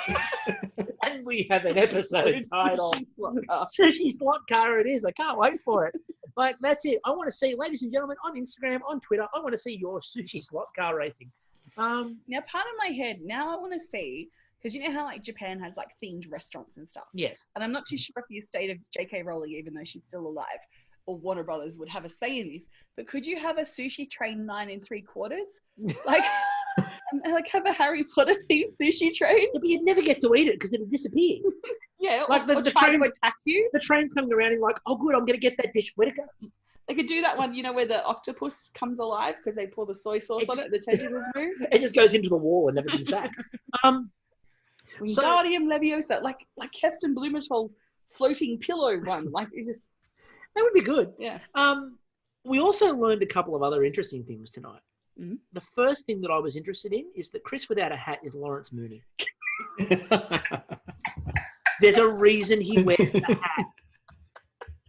and we have an episode titled Sushi Slot Car. It is. I can't wait for it. Like, that's it. I want to see, ladies and gentlemen, on Instagram, on Twitter, I want to see your sushi slot car racing. Now, part of my head, now I want to see, because you know how like Japan has like themed restaurants and stuff. Yes. And I'm not too sure if the estate of J.K. Rowling, even though she's still alive, or Warner Brothers would have a say in this. But could you have a sushi train 9 3/4? Like, and like have a Harry Potter themed sushi train? Yeah, but you'd never get to eat it because it'd disappear. Yeah, Like or the try train to attack you. The train's coming around and like, oh, good, I'm going to get that dish. Where'd it go? They could do that one, you know, where the octopus comes alive because they pour the soy sauce on it, the tentacles move. It just goes into the wall and never comes back. Wingardium Leviosa, like Heston Blumenthal's floating pillow one. Like, it just... That would be good. Yeah. We also learned a couple of other interesting things tonight. Mm-hmm. The first thing that I was interested in is that Chris without a hat is Lawrence Mooney. There's a reason he wears a hat.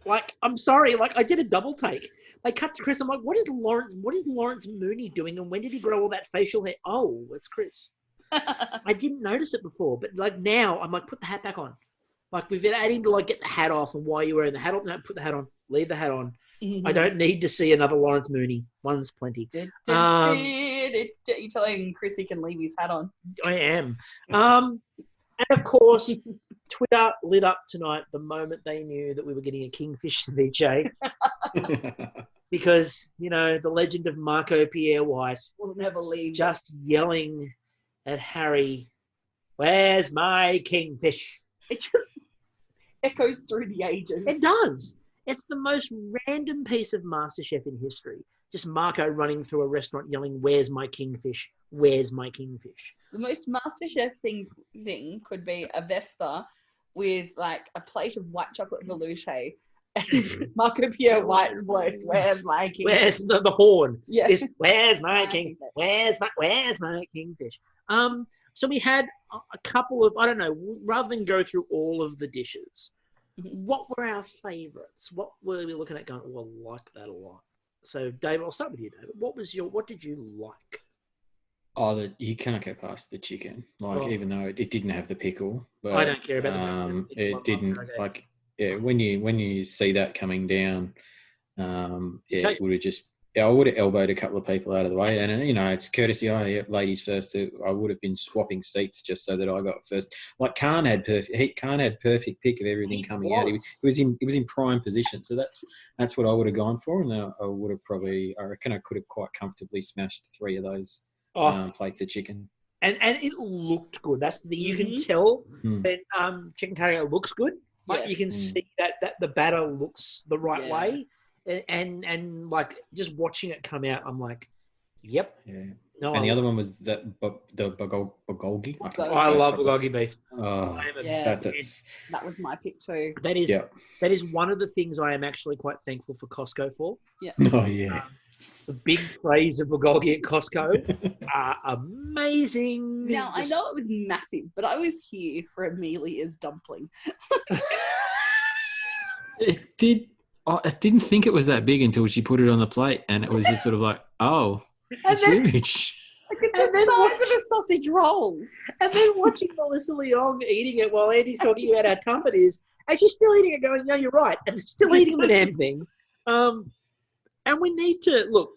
Like, I'm sorry, like I did a double take. They cut to Chris. I'm like, what is Lawrence Mooney doing, and when did he grow all that facial hair? Oh, it's Chris. I didn't notice it before, but like now I'm like, put the hat back on. Like we've been adding to like get the hat off, and why you're wearing the hat on, no, put the hat on, leave the hat on. Mm-hmm. I don't need to see another Lawrence Mooney. One's plenty. You're telling Chris he can leave his hat on. I am. And of course, Twitter lit up tonight the moment they knew that we were getting a Kingfish ceviche. Because, you know, the legend of Marco Pierre White Will never leave. just yelling at Harry, "Where's my Kingfish?" It just echoes through the ages. It does. It's the most random piece of Masterchef in history. Just Marco running through a restaurant yelling, "Where's my Kingfish? Where's my Kingfish?" The most Masterchef thing could be a Vespa with like a plate of white chocolate velouté and Marco Pierre White's voice, "Where's my Kingfish?" Where's the horn? Yeah. Is, "Where's my Kingfish? Where's my Kingfish?" So we had a couple of, I don't know, rather than go through all of the dishes, what were our favourites? What were we looking at going, oh, I like that a lot? So, David, I'll start with you, David. What did you like? Oh, you can't go past the chicken. Like, even though it didn't have the pickle, but I don't care about the it didn't. Like, yeah, when you see that coming down, it would have just. Yeah, I would have elbowed a couple of people out of the way, and you know it's courtesy. Oh, yeah, ladies first. I would have been swapping seats just so that I got first. Like Khan had perfect pick of everything coming out. He was in prime position, so that's what I would have gone for, and I would have probably. I reckon I could have quite comfortably smashed 3 of those plates of chicken. And it looked good. That's the you can tell that chicken curry looks good. Like you can see that the batter looks the right way. And like just watching it come out, I'm like, yep. Yeah. No, and the other one was the bulgogi. I love bulgogi beef. Oh, that was my pick too. That is one of the things I am actually quite thankful for Costco for. Yeah. Oh yeah. The big trays of bulgogi at Costco are amazing. Now I know it was massive, but I was here for Amelia's dumpling. It did. I didn't think it was that big until she put it on the plate, and it was just sort of like, oh, it's huge. Look at the size of a sausage roll. And then watching Melissa Leong eating it while Andy's talking about how tough it is, and she's still eating it going, no, you're right, and still eating the damn thing. And we need to, look,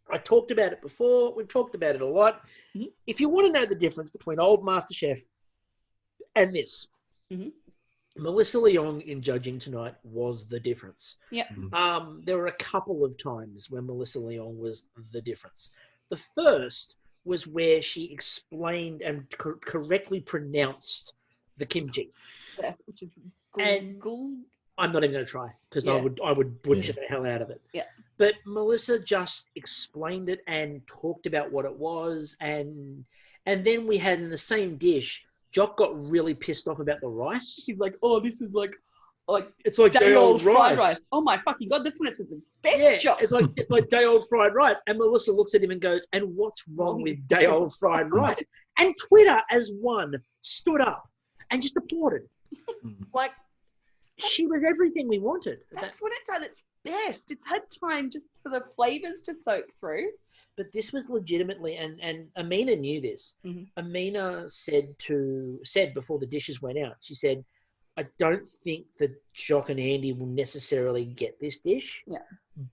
I talked about it before, we've talked about it a lot. Mm-hmm. If you want to know the difference between old MasterChef and this, Melissa Leong in judging tonight was the difference. Yeah. There were a couple of times when Melissa Leong was the difference. The first was where she explained and correctly pronounced the kimchi. Yeah, which is I'm not even going to try because I would butcher the hell out of it. Yeah. But Melissa just explained it and talked about what it was, and then we had in the same dish. Jock got really pissed off about the rice. He's like, oh, this is like like it's like day old fried rice. Oh my fucking God, that's when it's its best job. It's like day old fried rice. And Melissa looks at him and goes, and what's wrong with day old fried rice? And Twitter, as one, stood up and just applauded. Like, she was everything we wanted. That's when it's at its best. It's had time just for the flavours to soak through. But this was legitimately, and Amina knew this. Mm-hmm. Amina said before the dishes went out, she said, I don't think that Jock and Andy will necessarily get this dish. Yeah.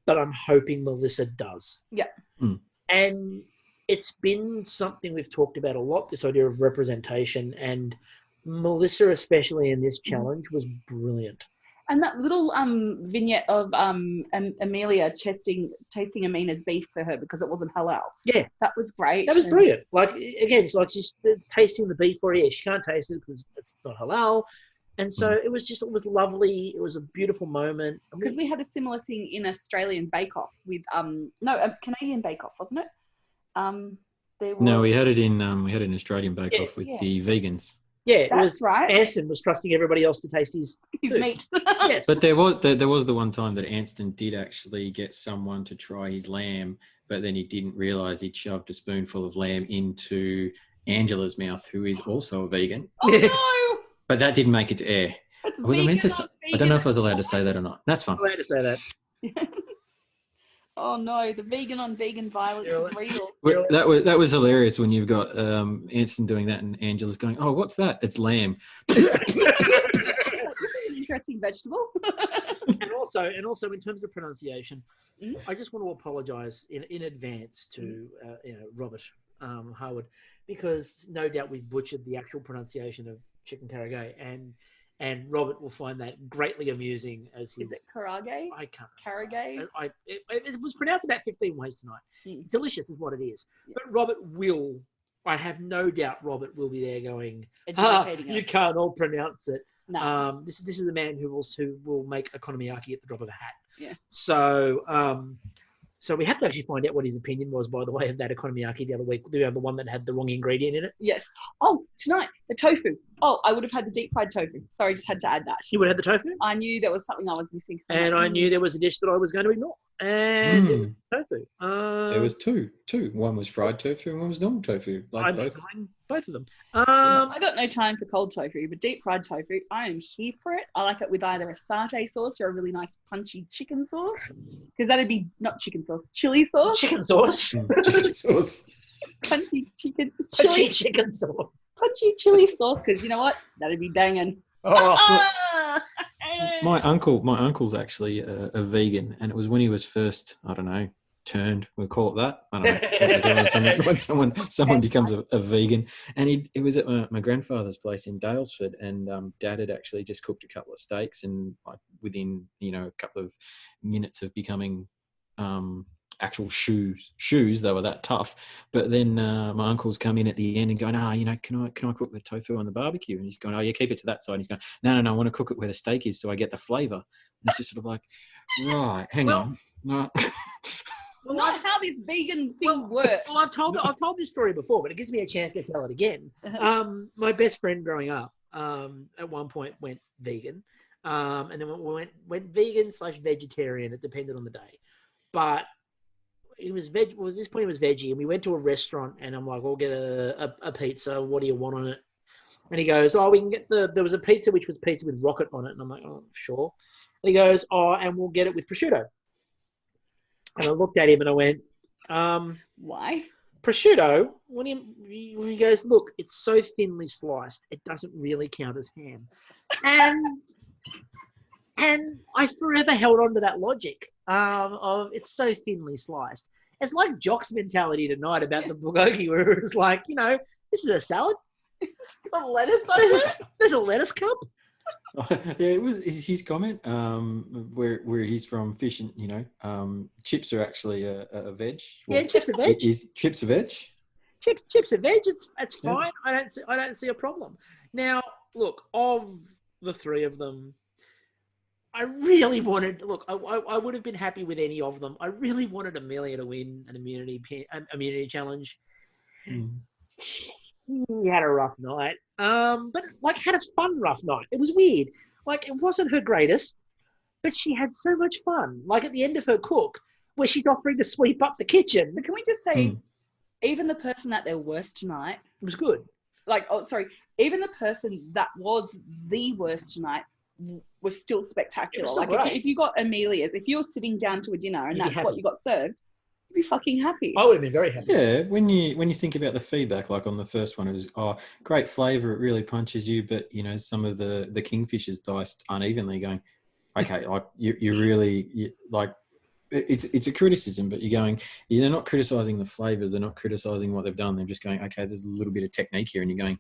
But I'm hoping Melissa does. Yeah. And it's been something we've talked about a lot, this idea of representation, and Melissa, especially in this challenge, was brilliant. And that little vignette of Amelia tasting Amina's beef for her because it wasn't halal. Yeah. That was great. That was brilliant. Like, again, it's like she's tasting the beef for her. Yeah, she can't taste it because it's not halal. And so it was lovely. It was a beautiful moment. Because we had a similar thing in Australian Bake Off with, a Canadian Bake Off, wasn't it? No, we had it in Australian Bake Off with the vegans. Yeah, that's right. Anston was trusting everybody else to taste his meat. Yes. But there was the one time that Anston did actually get someone to try his lamb, but then he didn't realise he'd shoved a spoonful of lamb into Angela's mouth, who is also a vegan. Oh no! But that didn't make it to air. Was I meant to? I don't know if I was allowed to say that or not. That's fine. I'm allowed to say that. Oh no, the vegan on vegan violence is real. Well, that was hilarious when you've got Anston doing that and Angela's going, "Oh, what's that? It's lamb." Interesting vegetable. and also in terms of pronunciation, I just want to apologise in advance to Robert Harwood, because no doubt we've butchered the actual pronunciation of chicken karage, and Robert will find that greatly amusing as his... Is it karage? I can't. Karage? It was pronounced about 15 ways tonight. Delicious is what it is. Yeah. But Robert will, I have no doubt Robert will be there going, you can't all pronounce it. No. This is the man who will make okonomiyaki at the drop of a hat. Yeah. So we have to actually find out what his opinion was, by the way, of that okonomiyaki the other week, the one that had the wrong ingredient in it. Yes. Oh, tonight, the tofu. Oh, I would have had the deep fried tofu. Sorry, I just had to add that. You would have had the tofu? I knew there was something I was missing. And I knew there was a dish that I was going to ignore. And it was tofu. There was two. One was fried tofu and one was normal tofu. Like both of them. I got no time for cold tofu, but deep fried tofu, I am here for it. I like it with either a satay sauce or a really nice punchy chicken sauce. Because that'd be not chicken sauce, chili sauce. Chicken sauce. Chicken sauce. Punchy chicken. Punchy chicken sauce. Punchy chili sauce, because you know what? That'd be banging. Oh, my uncle's actually a vegan, and it was when he was first, I don't know, turned. We'll call it that. I don't know when someone becomes a vegan. And it was at my grandfather's place in Dalesford, and Dad had actually just cooked a couple of steaks, and within a couple of minutes of becoming actual shoes, they were that tough. But then my uncle's come in at the end and going, can I cook the tofu on the barbecue? And he's going, oh yeah, keep it to that side. And he's going, no, I want to cook it where the steak is so I get the flavour. And it's just sort of like, right, hang on. No. Well, not how this vegan thing works. Well, I've told this story before, but it gives me a chance to tell it again. My best friend growing up at one point went vegan, and then went vegan / vegetarian. It depended on the day, but he was veg. Well, at this point he was veggie, and we went to a restaurant, and I'm like, "I'll get a pizza. What do you want on it?" And he goes, "Oh, we can get there was a pizza which was pizza with rocket on it," and I'm like, "Oh, sure." And he goes, "Oh, and we'll get it with prosciutto." And I looked at him and I went, why? Prosciutto? He goes, look, it's so thinly sliced, it doesn't really count as ham. And I forever held on to that logic of it's so thinly sliced. It's like Jock's mentality tonight about the bulgogi, where it's like, this is a salad. It's got lettuce on it. There's a lettuce cup. Yeah, it was his comment where he's from, fish and chips are actually a veg. Well, yeah, chips are veg. Is chips a veg? Chips are veg. It's fine. I don't see a problem. Now, look, of the three of them, I really wanted. Look, I would have been happy with any of them. I really wanted Amelia to win an immunity challenge. He had a rough night, but had a fun rough night. It was weird. Like, it wasn't her greatest, but she had so much fun. Like, at the end of her cook, where she's offering to sweep up the kitchen. But can we just say, even the person at their worst tonight was good. Like, even the person that was the worst tonight was still spectacular. Like, if you got Amelia's, if you're sitting down to a dinner and that's what you got served, you'd be fucking happy. I would have been very happy. Yeah, when you think about the feedback, like on the first one, it was, great flavour, it really punches you, but, you know, some of the kingfishers diced unevenly, going, okay, like, it's a criticism, but they're not criticising the flavours, they're not criticising what they've done, they're just going, okay, there's a little bit of technique here, and you're going,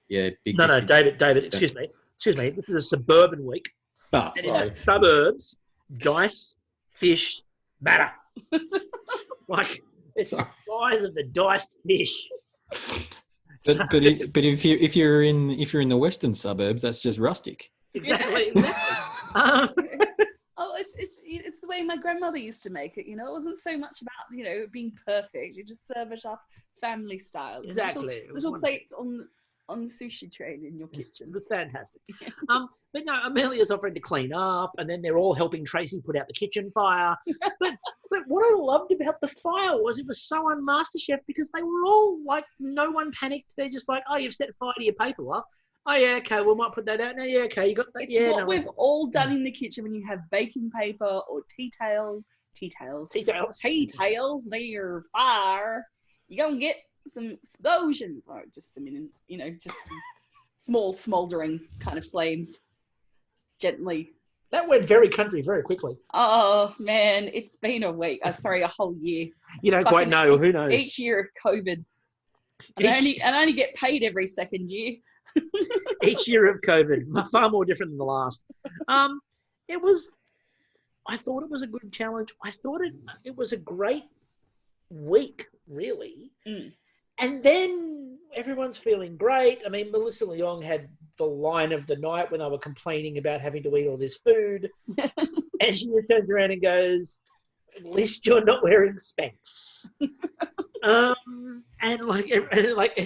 yeah, big. No, David, excuse me, this is a suburban week. Oh, and in the suburbs, diced fish matter. Like, it's the size of the diced fish. But if you're in the western suburbs, that's just rustic. Exactly. It's the way my grandmother used to make it. You know, it wasn't so much about, you know, being perfect. You just serve it up family style. Exactly. Little plates on the sushi tray in your kitchen. It was fantastic. But no, Amelia's offering to clean up, and then they're all helping Tracy put out the kitchen fire. But what I loved about the fire was it was so on Masterchef, because they were all like, no one panicked. They're just like, oh, you've set fire to your paper, love. Oh, yeah, okay, we might put that out now. Yeah, okay, you got that. It's what we've all done in the kitchen when you have baking paper or tea towels near fire. You're going to get some explosions, or just some, you know, just small smouldering kind of flames gently. That went very country very quickly. Oh, man, it's been a week. A whole year. You don't quite know. Who knows? Each year of COVID. I only get paid every second year. Each year of COVID, far more different than the last. I thought it was a good challenge. I thought it was a great week, really. And then everyone's feeling great. I mean, Melissa Leong had the line of the night when they were complaining about having to eat all this food. And she just turns around and goes, at least you're not wearing Spanx. And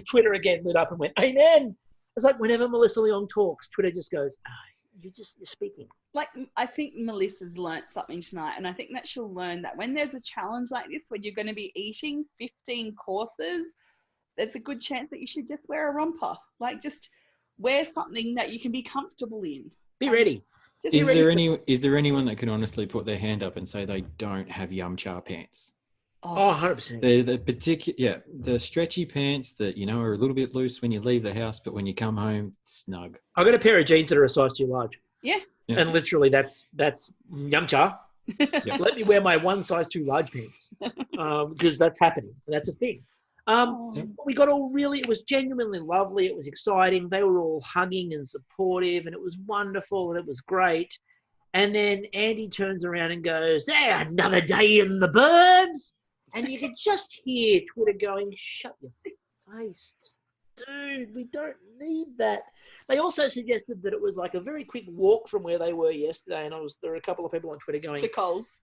Twitter again lit up and went, amen. It's like whenever Melissa Leong talks, Twitter just goes, you're speaking. Like, I think Melissa's learnt something tonight, and I think that she'll learn that when there's a challenge like this, when you're going to be eating 15 courses, there's a good chance that you should just wear a romper. Like, just wear something that you can be comfortable in. Be ready. Is there anyone that can honestly put their hand up and say they don't have yum cha pants? Oh, 100%. The stretchy pants that, you know, are a little bit loose when you leave the house, but when you come home, snug. I got a pair of jeans that are a size too large. Yeah. And literally that's yum cha. Yep. Let me wear my one size too large pants, because that's happening. That's a thing. We got it was genuinely lovely. It was exciting. They were all hugging and supportive, and it was wonderful, and it was great. And then Andy turns around and goes, another day in the burbs. And you could just hear Twitter going, shut your face. Dude, we don't need that. They also suggested that it was like a very quick walk from where they were yesterday. And there were a couple of people on Twitter going, to Coles.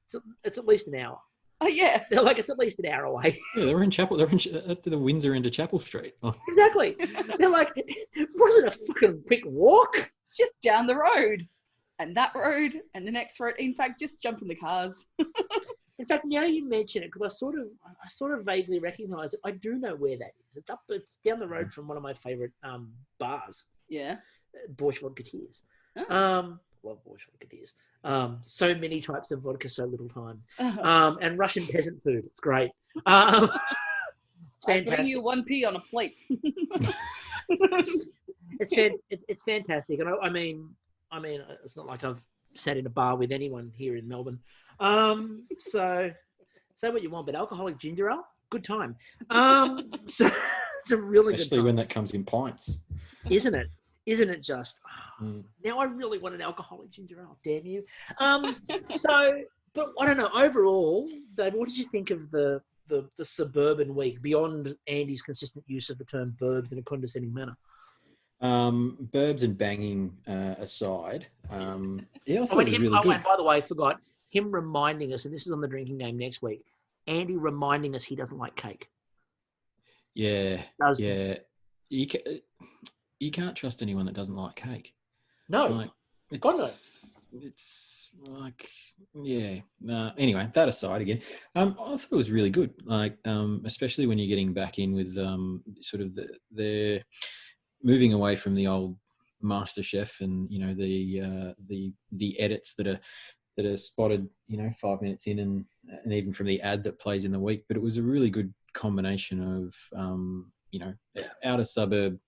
It's at least an hour. Oh, yeah. They're like, it's at least an hour away. Yeah, they're in Chapel. They're at the Windsor end of Chapel Street. Oh. Exactly. They're like, it wasn't a fucking quick walk. It's just down the road. And that road, and the next road. In fact, just jump in the cars. In fact, now you mention it, because I sort of vaguely recognise it. I do know where that is. It's down the road from one of my favourite bars. Yeah. Borscht Vodka-Tears. Oh. Love Borscht Vodka-Tears. So many types of vodka, so little time. And Russian peasant food. It's great. It's fantastic. I'm giving you 1p on a plate. It's fantastic. And I mean, it's not like I've sat in a bar with anyone here in Melbourne. So say what you want, but alcoholic ginger ale, good time. So it's a really good time. Especially when that comes in pints. Isn't it? Isn't it just? Now I really want an alcoholic ginger ale, damn you. But I don't know. Overall, Dave, what did you think of the suburban week, beyond Andy's consistent use of the term burbs in a condescending manner? Burbs and banging aside, I thought it was really good. By the way, I forgot him reminding us, and this is on the drinking game next week, Andy reminding us he doesn't like cake. Yeah. You can't trust anyone that doesn't like cake. No. Like, It's like, yeah. Anyway, that aside again, I thought it was really good. Like, especially when you're getting back in with sort of the moving away from the old Masterchef and the edits that are spotted 5 minutes in and even from the ad that plays in the week. But it was a really good combination of outer suburb,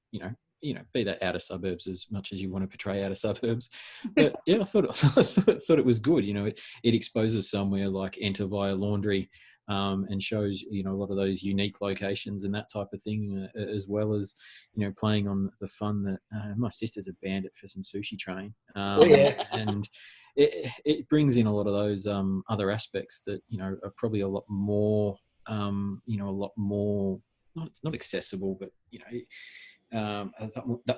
be that outer suburbs as much as you want to portray outer suburbs. But yeah, I thought it was good. It exposes somewhere like Enter via Laundry, and shows a lot of those unique locations and that type of thing, as well as playing on the fun that my sister's a bandit for some Sushi Train, and it brings in a lot of those other aspects that are probably a lot more not accessible, but a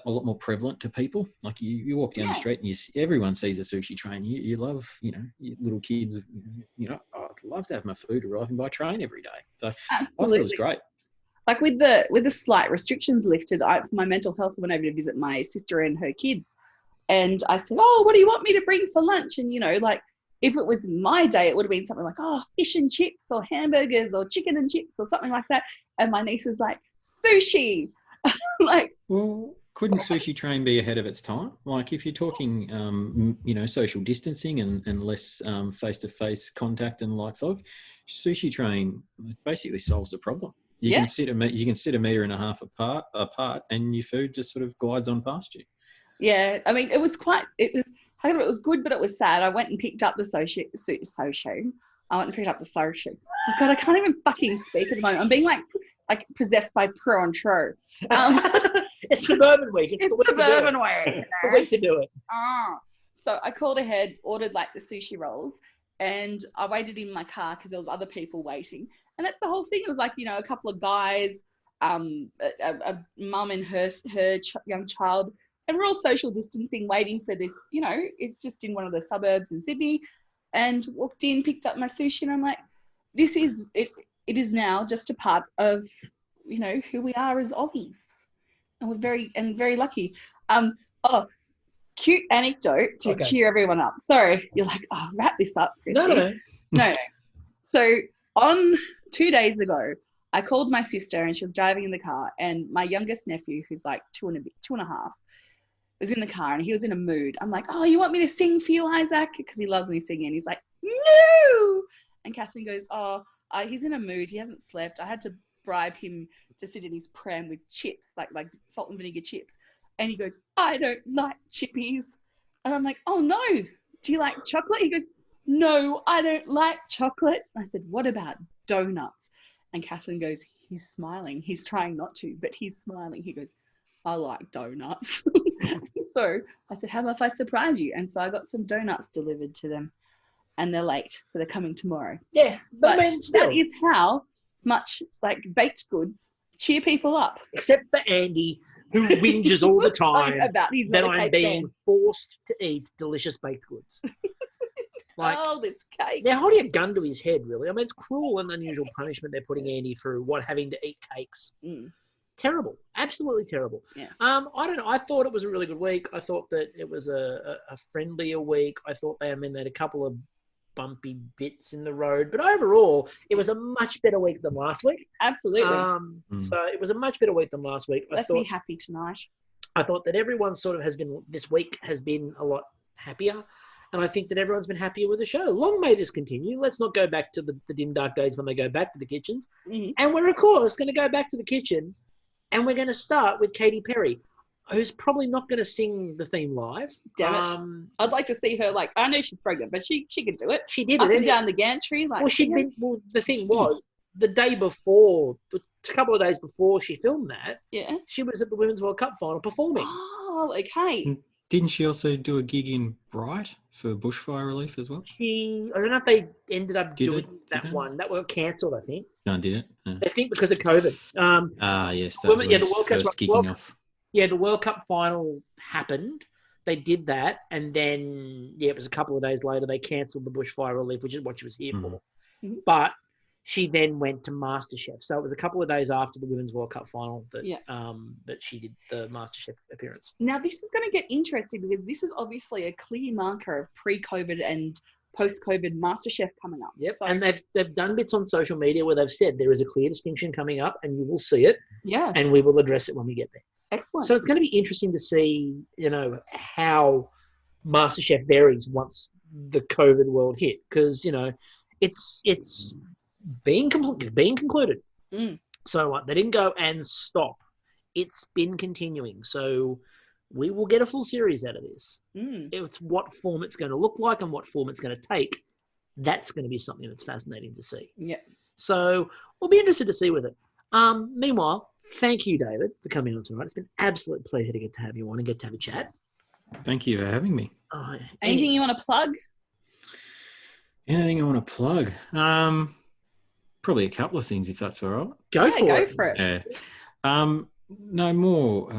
lot more prevalent to people. Like you walk down the street and everyone sees a Sushi Train. You love, your little kids, I'd love to have my food arriving by train every day. So I thought it was great. Like with the slight restrictions lifted, for my mental health, I went over to visit my sister and her kids. And I said, oh, what do you want me to bring for lunch? And, if it was my day, it would have been something like, fish and chips or hamburgers or chicken and chips or something like that. And my niece is like, sushi. Well, couldn't Sushi Train be ahead of its time? Like if you're talking, social distancing and less face-to-face contact and the likes of, Sushi Train basically solves the problem. You can sit a metre and a half apart, and your food just sort of glides on past you. Yeah, I mean, it was good, but it was sad. I went and picked up the sushi. I went and picked up the sushi. Oh God, I can't even fucking speak at the moment. I'm being like possessed by pro and tro. It's Suburban Week. It's the Suburban Week. It's the week to do it. So I called ahead, ordered like the sushi rolls, and I waited in my car because there was other people waiting. And that's the whole thing. It was like, a couple of guys, a mum and her young child, and we're all social distancing, waiting for this. It's just in one of the suburbs in Sydney, and walked in, picked up my sushi, and I'm like, this is it. It is now just a part of, who we are as Aussies, and we're very lucky. Cute anecdote to cheer everyone up. Sorry, you're like, wrap this up, Kristie. No. So on 2 days ago, I called my sister and she was driving in the car, and my youngest nephew, who's like two and a half, was in the car and he was in a mood. I'm like, you want me to sing for you, Isaac? Because he loves me singing. He's like, no. And Kathleen goes, he's in a mood. He hasn't slept. I had to bribe him to sit in his pram with chips, like salt and vinegar chips. And he goes, I don't like chippies. And I'm like, oh no, do you like chocolate? He goes, no, I don't like chocolate. I said, what about donuts? And Kathleen goes, he's smiling. He's trying not to, but he's smiling. He goes, I like donuts. So I said, how about if I surprise you? And so I got some donuts delivered to them. And they're late, so they're coming tomorrow. Yeah, but that is how much baked goods cheer people up. Except for Andy, who whinges all the time about that I'm being forced to eat delicious baked goods. This cake. They're holding a gun to his head, really. I mean, it's cruel and unusual punishment they're putting Andy through, having to eat cakes. Terrible, absolutely terrible. Yes. I don't know. I thought it was a really good week. I thought that it was a friendlier week. I thought they had a couple of bumpy bits in the road, but overall it was a much better week than last week. Absolutely. So it was a much better week than last week. Let's be happy tonight. I thought that everyone this week has been a lot happier, and I think that everyone's been happier with the show. Long may this continue. Let's not go back to the dim dark days when they go back to the kitchens. And we're of course going to go back to the kitchen, and we're going to start with Katy Perry, who's probably not going to sing the theme live. Damn it. I'd like to see her, I know she's pregnant, but she could do it. She did Up it. and down the gantry. The thing was, the day before, a couple of days before she filmed that, she was at the Women's World Cup final performing. Oh, okay. Didn't she also do a gig in Bright for bushfire relief as well? I don't know if they ended up doing that one. That got cancelled, I think. No, did it? No. I think because of COVID. Yes, that's the World Cup's kicking off. Yeah, the World Cup final happened. They did that, and then it was a couple of days later they cancelled the bushfire relief, which is what she was here for. But she then went to Masterchef. So it was a couple of days after the Women's World Cup final that that she did the Masterchef appearance. Now, this is going to get interesting because this is obviously a clear marker of pre-COVID and post-COVID Masterchef coming up. Yep, so, and they've done bits on social media where they've said there is a clear distinction coming up and you will see it. Yeah. And we will address it when we get there. Excellent. So it's going to be interesting to see, how Masterchef varies once the COVID world hit, because it's being concluded. So they didn't go and stop; it's been continuing. So we will get a full series out of this. It's what form it's going to look like and what form it's going to take. That's going to be something that's fascinating to see. Yeah. So we'll be interested to see with it. Meanwhile, thank you, David, for coming on tonight. It's been an absolute pleasure to get to have you on and get to have a chat. Thank you for having me. Anything you want to plug? Anything I want to plug? Probably a couple of things, if that's all right. Go for it. Yeah. No more.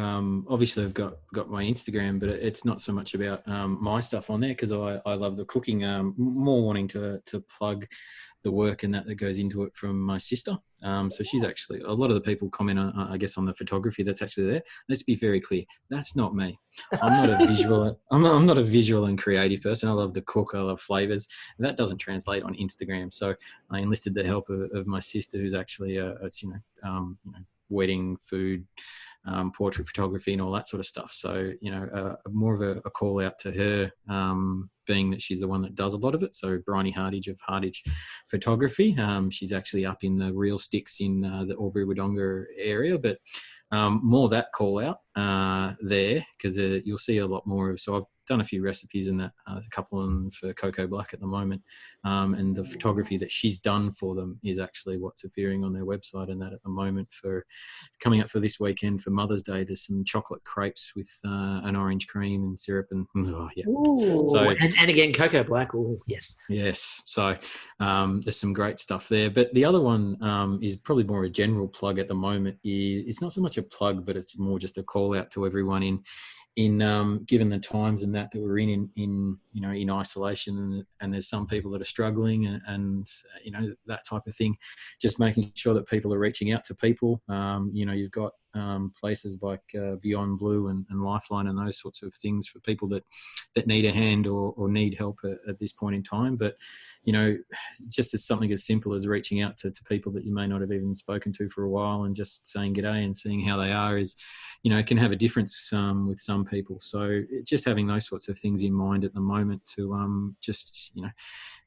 Obviously, I've got my Instagram, but it's not so much about my stuff on there because I love the cooking. More wanting to plug the work and that goes into it from my sister. So she's actually, a lot of the people comment on, I guess, on the photography that's actually there. Let's be very clear. That's not me. I'm not a visual. I'm not a visual and creative person. I love to cook. I love flavors. That doesn't translate on Instagram. So I enlisted the help of my sister, who's actually wedding, food, portrait photography and all that sort of stuff. So, more of a call out to her, being that she's the one that does a lot of it. So Bryony Hardage of Hardage Photography. She's actually up in the Real Sticks in the Albury-Wodonga area, but more that call out there because you'll see a lot more of. So I've done a few recipes in that, a couple of them for Cocoa Black at the moment, and the photography that she's done for them is actually what's appearing on their website. And that at the moment, for coming up for this weekend for Mother's Day, there's some chocolate crepes with an orange cream and syrup and So and again, Cocoa Black. Oh yes. So there's some great stuff there. But the other one is probably more a general plug at the moment. It's not so much a plug, but it's more just a call out to everyone in given the times and that we're in isolation, and there's some people that are struggling and that type of thing, just making sure that people are reaching out to people. You've got places like Beyond Blue and Lifeline and those sorts of things for people that need a hand or need help at this point in time. But just as something as simple as reaching out to people that you may not have even spoken to for a while and just saying g'day and seeing how they are is can have a difference with some people. So just having those sorts of things in mind at the moment to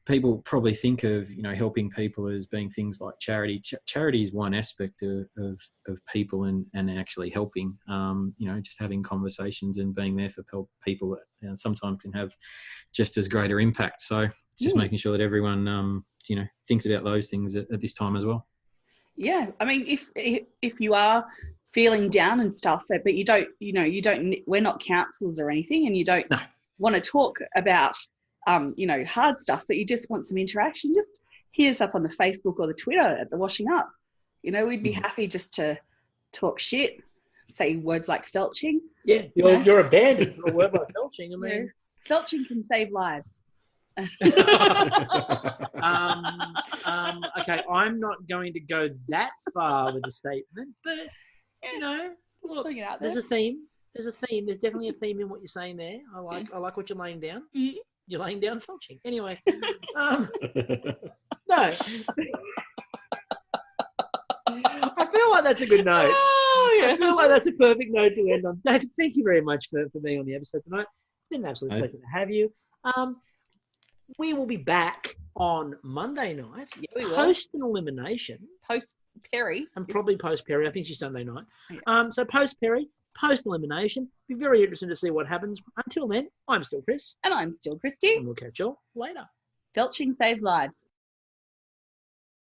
people probably think of helping people as being things like charity. Charity is one aspect of people and actually helping. Just having conversations and being there for people that sometimes can have just as greater impact. So just making sure that everyone thinks about those things at this time as well. Yeah, I mean, if you are feeling down and stuff, but you don't, we're not counsellors or anything, and you don't want to talk about hard stuff, but you just want some interaction, just hit us up on the Facebook or the Twitter at the Washing Up. We'd be happy just to talk shit, say words like felching. Yeah, you're a bandit for a word like felching. I mean, felching can save lives. Okay, I'm not going to go that far with the statement, but look, putting it out there. There's a theme. There's definitely a theme in what you're saying there. I like what you're laying down. Mm-hmm. You're laying down felching. Anyway, no. I feel like that's a good note. Oh, yeah. I feel like that's a perfect note to end on. David, thank you very much for being on the episode tonight. It's been an absolute pleasure to have you. We will be back on Monday night. Yeah, we will. Post an elimination. Post Perry. And probably post Perry. I think she's Sunday night. Yeah. So post Perry, post elimination. Be very interesting to see what happens. Until then, I'm still Chris. And I'm still Kristie. And we'll catch you all later. Felching saves lives.